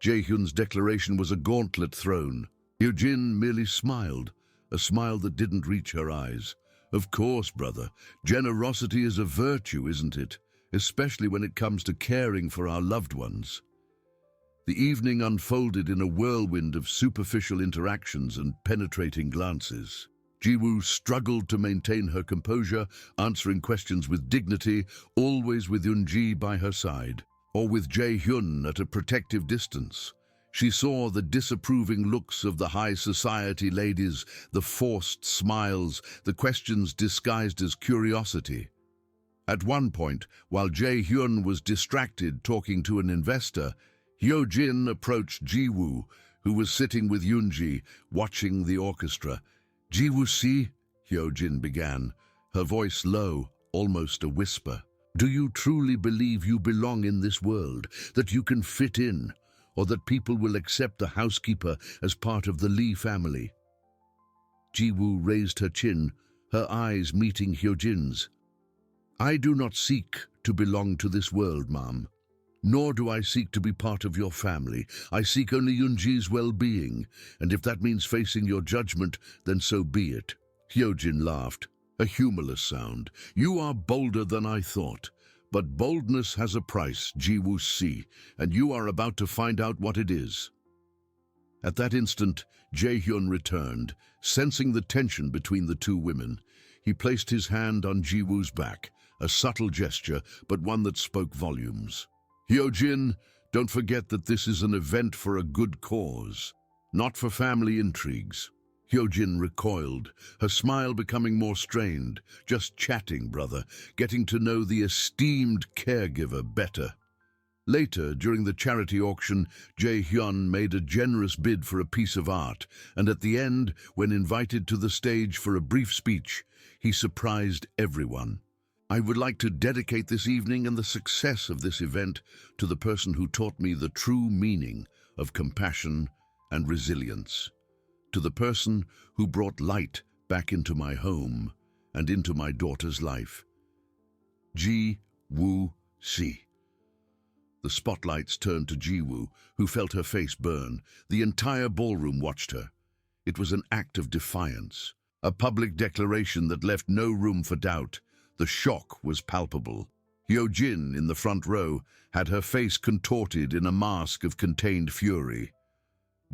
Jae-hyun's declaration was a gauntlet thrown. Hyojin merely smiled, a smile that didn't reach her eyes. "Of course, brother. Generosity is a virtue, isn't it? Especially when it comes to caring for our loved ones." The evening unfolded in a whirlwind of superficial interactions and penetrating glances. Ji-woo struggled to maintain her composure, answering questions with dignity, always with Yun-ji by her side, or with Jae-hyun at a protective distance. She saw the disapproving looks of the high society ladies, the forced smiles, the questions disguised as curiosity. At one point, while Jae-hyun was distracted talking to an investor, Hyojin approached Ji-woo, who was sitting with Yun-ji, watching the orchestra. "Ji-woo-si," Hyojin began, her voice low, almost a whisper. "Do you truly believe you belong in this world, that you can fit in, or that people will accept the housekeeper as part of the Lee family?" Ji-woo raised her chin, her eyes meeting Hyojin's. "I do not seek to belong to this world, ma'am. Nor do I seek to be part of your family. I seek only Yunji's well-being, and if that means facing your judgment, then so be it." Hyojin laughed, a humorless sound. "You are bolder than I thought. But boldness has a price, Ji-woo-si, and you are about to find out what it is." At that instant, Jae-hyun returned, sensing the tension between the two women. He placed his hand on Ji-woo's back, a subtle gesture, but one that spoke volumes. Hyojin, don't forget that this is an event for a good cause, not for family intrigues. Hyojin recoiled, her smile becoming more strained. Just chatting, brother, getting to know the esteemed caregiver better. Later, during the charity auction, Jae-hyun made a generous bid for a piece of art, and at the end, when invited to the stage for a brief speech, he surprised everyone. I would like to dedicate this evening and the success of this event to the person who taught me the true meaning of compassion and resilience, to the person who brought light back into my home and into my daughter's life. Ji-woo-si. The spotlights turned to Ji-woo, who felt her face burn. The entire ballroom watched her. It was an act of defiance, a public declaration that left no room for doubt. The shock was palpable. Hyojin, in the front row, had her face contorted in a mask of contained fury.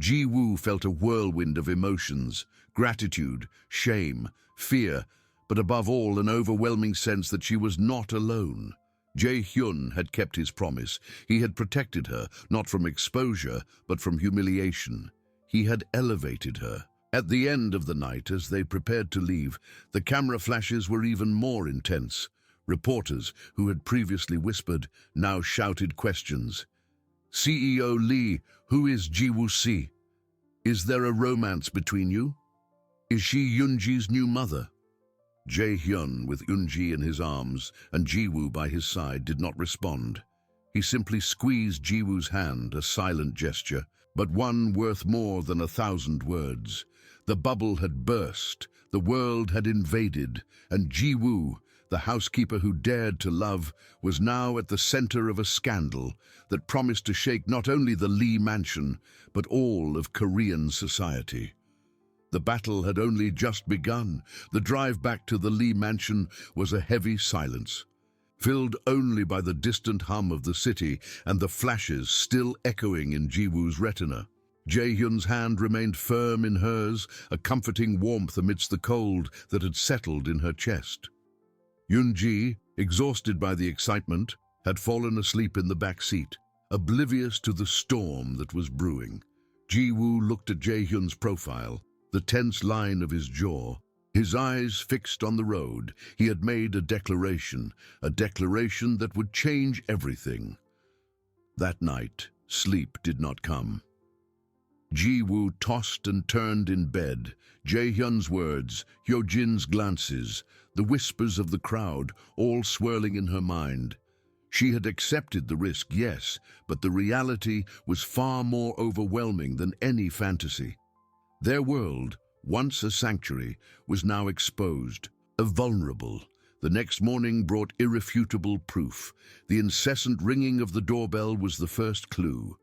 Ji-woo felt a whirlwind of emotions, gratitude, shame, fear, but above all an overwhelming sense that she was not alone. Jae-hyun had kept his promise. He had protected her, not from exposure, but from humiliation. He had elevated her. At the end of the night, as they prepared to leave, the camera flashes were even more intense. Reporters, who had previously whispered, now shouted questions. CEO Lee, who is Ji-woo-si? Is there a romance between you? Is she Yoonji's new mother? Jae-hyun, with Yoonji in his arms and Ji-woo by his side, did not respond. He simply squeezed Ji-woo's hand, a silent gesture, but one worth more than 1,000 words. The bubble had burst, the world had invaded, and Ji-woo, the housekeeper who dared to love, was now at the center of a scandal that promised to shake not only the Lee mansion, but all of Korean society. The battle had only just begun. The drive back to the Lee mansion was a heavy silence, filled only by the distant hum of the city and the flashes still echoing in Ji-woo's retina. Jae-hyun's hand remained firm in hers, a comforting warmth amidst the cold that had settled in her chest. Yoonji, exhausted by the excitement, had fallen asleep in the back seat, oblivious to the storm that was brewing. Ji-woo looked at Jae-hyun's profile, the tense line of his jaw, his eyes fixed on the road. He had made a declaration that would change everything. That night, sleep did not come. Ji-woo tossed and turned in bed. Jae-hyun's words, Hyojin's glances, the whispers of the crowd, all swirling in her mind. She had accepted the risk, yes, but the reality was far more overwhelming than any fantasy. Their world, once a sanctuary, was now exposed, vulnerable. The next morning brought irrefutable proof. The incessant ringing of the doorbell was the first clue.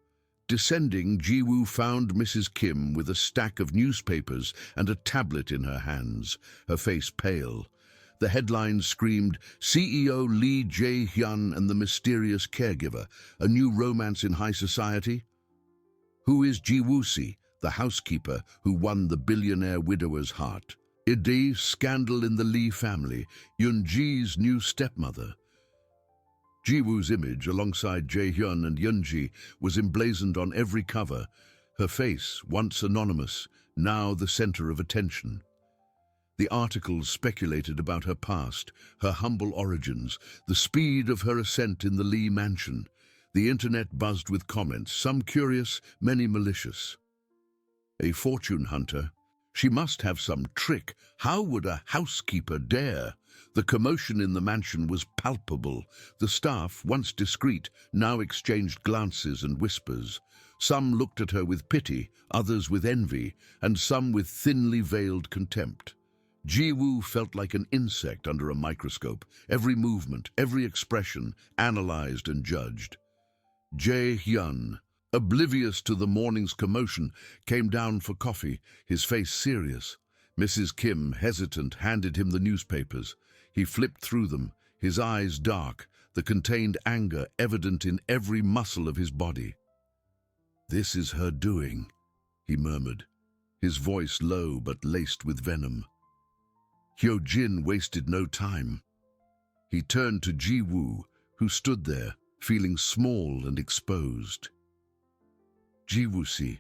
Descending, Ji-woo found Mrs. Kim with a stack of newspapers and a tablet in her hands, her face pale. The headlines screamed, CEO Lee Jae-hyun and the mysterious caregiver, a new romance in high society? Who is Ji-woo-si, the housekeeper who won the billionaire widower's heart? Ide, scandal in the Lee family, Yoonji's new stepmother. Ji-woo's image, alongside Jae-hyun and Yoonji, was emblazoned on every cover, her face, once anonymous, now the center of attention. The articles speculated about her past, her humble origins, the speed of her ascent in the Lee mansion. The internet buzzed with comments, some curious, many malicious. A fortune hunter? She must have some trick. How would a housekeeper dare? The commotion in the mansion was palpable. The staff, once discreet, now exchanged glances and whispers. Some looked at her with pity, others with envy, and some with thinly veiled contempt. Ji-woo felt like an insect under a microscope, every movement, every expression, analyzed and judged. Jae-hyun, oblivious to the morning's commotion, came down for coffee, his face serious. Mrs. Kim, hesitant, handed him the newspapers. He flipped through them, his eyes dark, the contained anger evident in every muscle of his body. "This is her doing," he murmured, his voice low but laced with venom. Hyojin wasted no time. He turned to Ji-woo, who stood there, feeling small and exposed. Ji-woo-si,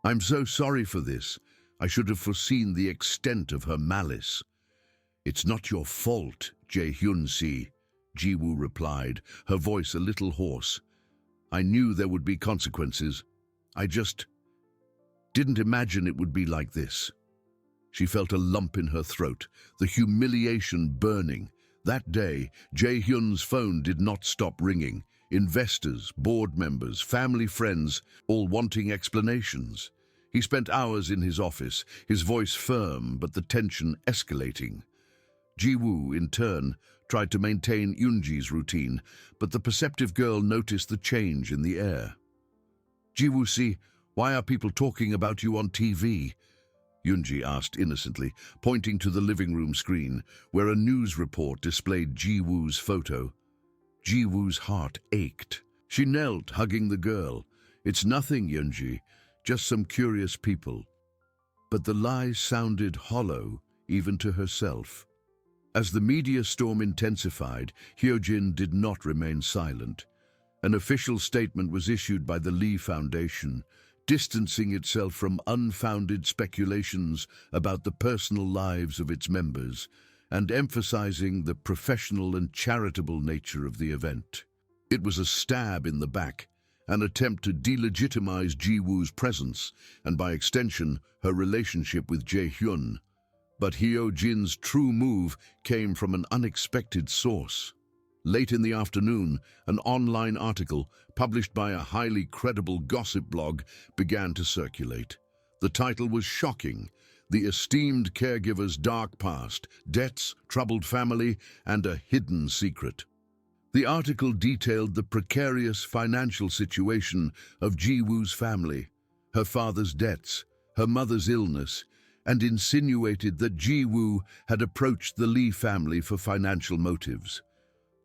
I'm so sorry for this. I should have foreseen the extent of her malice. It's not your fault, Jae-hyun-si, Ji-woo replied, her voice a little hoarse. I knew there would be consequences. I just didn't imagine it would be like this. She felt a lump in her throat, the humiliation burning. That day, Jae-hyun's phone did not stop ringing. Investors, board members, family friends, all wanting explanations. He spent hours in his office, his voice firm but the tension escalating. Ji-woo, in turn, tried to maintain Yoonji's routine, but the perceptive girl noticed the change in the air. Ji-woo-si, why are people talking about you on TV? Yoonji asked innocently, pointing to the living room screen, where a news report displayed Ji-woo's photo. Ji-woo's heart ached. She knelt, hugging the girl. It's nothing, Yoonji, just some curious people. But the lies sounded hollow, even to herself. As the media storm intensified, Hyojin did not remain silent. An official statement was issued by the Lee Foundation, distancing itself from unfounded speculations about the personal lives of its members and emphasizing the professional and charitable nature of the event. It was a stab in the back, an attempt to delegitimize Ji-woo's presence and, by extension, her relationship with Jae-hyun. But Hyojin's true move came from an unexpected source. Late in the afternoon, an online article, published by a highly credible gossip blog, began to circulate. The title was shocking: The Esteemed Caregiver's Dark Past, Debts, Troubled Family, and a Hidden Secret. The article detailed the precarious financial situation of Ji-woo's family, her father's debts, her mother's illness, and insinuated that Ji-woo had approached the Lee family for financial motives.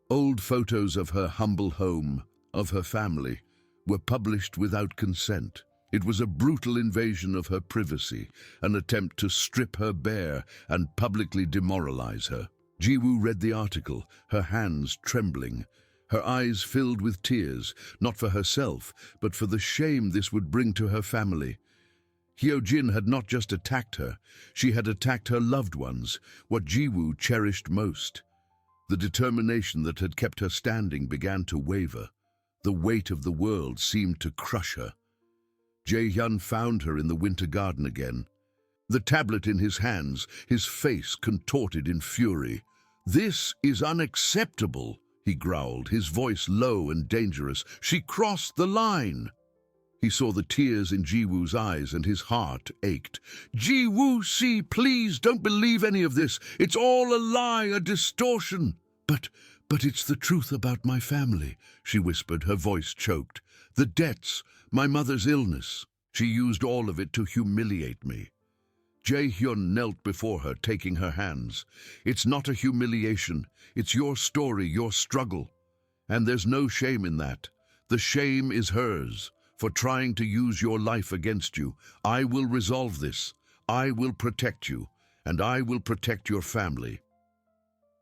Old photos of her humble home, of her family, were published without consent. It was a brutal invasion of her privacy, an attempt to strip her bare and publicly demoralize her. Ji-woo read the article, her hands trembling, her eyes filled with tears, not for herself, but for the shame this would bring to her family. Hyojin had not just attacked her, she had attacked her loved ones, what Ji-woo cherished most. The determination that had kept her standing began to waver. The weight of the world seemed to crush her. Jae-hyun found her in the winter garden again. The tablet in his hands, his face contorted in fury. "This is unacceptable," he growled, his voice low and dangerous. "She crossed the line." He saw the tears in Ji-woo's eyes and his heart ached. "Ji-woo-si, please don't believe any of this. It's all a lie, a distortion." But it's the truth about my family," she whispered, her voice choked. "The debts, my mother's illness. She used all of it to humiliate me." Jae-hyun knelt before her, taking her hands. "It's not a humiliation. It's your story, your struggle. And there's no shame in that. The shame is hers, for trying to use your life against you. I will resolve this. I will protect you, and I will protect your family."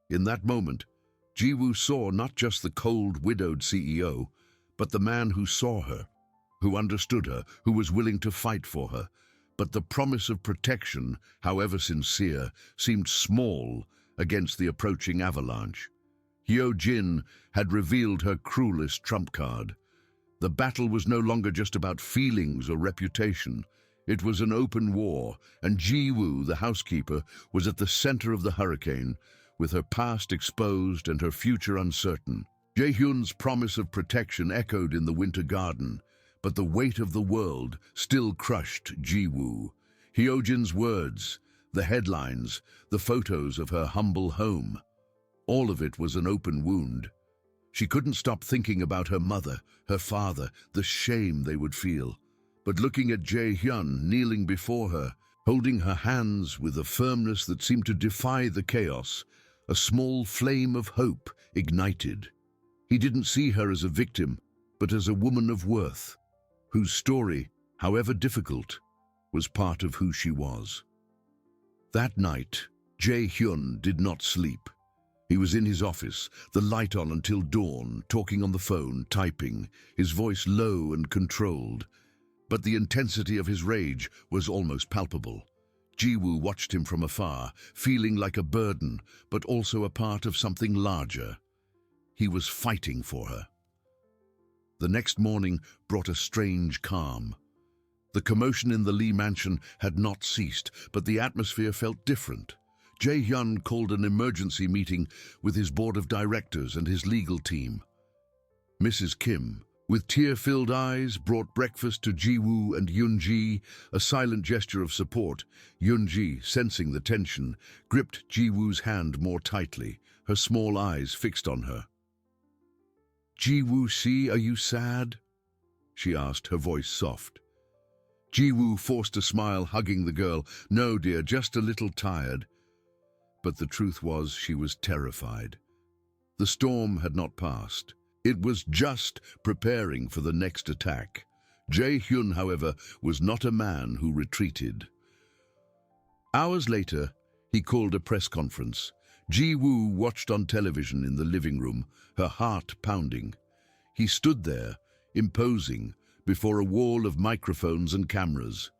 In that moment, Ji-woo saw not just the cold, widowed CEO, but the man who saw her, who understood her, who was willing to fight for her. But the promise of protection, however sincere, seemed small against the approaching avalanche. Hyojin had revealed her cruelest trump card. The battle was no longer just about feelings or reputation. It was an open war, and Ji-woo, the housekeeper, was at the center of the hurricane, with her past exposed and her future uncertain. Jae-hyun's promise of protection echoed in the winter garden, but the weight of the world still crushed Ji-woo. Hyojin's words, the headlines, the photos of her humble home, all of it was an open wound. She couldn't stop thinking about her mother, her father, the shame they would feel. But looking at Jae-hyun kneeling before her, holding her hands with a firmness that seemed to defy the chaos, a small flame of hope ignited. He didn't see her as a victim, but as a woman of worth, whose story, however difficult, was part of who she was. That night, Jae-hyun did not sleep. He was in his office, the light on until dawn, talking on the phone, typing, his voice low and controlled. But the intensity of his rage was almost palpable. Jiwoo watched him from afar, feeling like a burden, but also a part of something larger. He was fighting for her. The next morning brought a strange calm. The commotion in the Lee mansion had not ceased, but the atmosphere felt different. Jae-hyun called an emergency meeting with his board of directors and his legal team. Mrs. Kim, with tear-filled eyes, brought breakfast to Jiwoo and Yoonji, a silent gesture of support. Yoonji, sensing the tension, gripped Jiwoo's hand more tightly, her small eyes fixed on her. "Jiwoo-see, are you sad?" she asked, her voice soft. Jiwoo forced a smile, hugging the girl. "No, dear, just a little tired." But the truth was she was terrified. The storm had not passed. It was just preparing for the next attack. Jae-hyun, however, was not a man who retreated. Hours later, he called a press conference. Jiwoo watched on television in the living room, her heart pounding. He stood there, imposing, before a wall of microphones and cameras.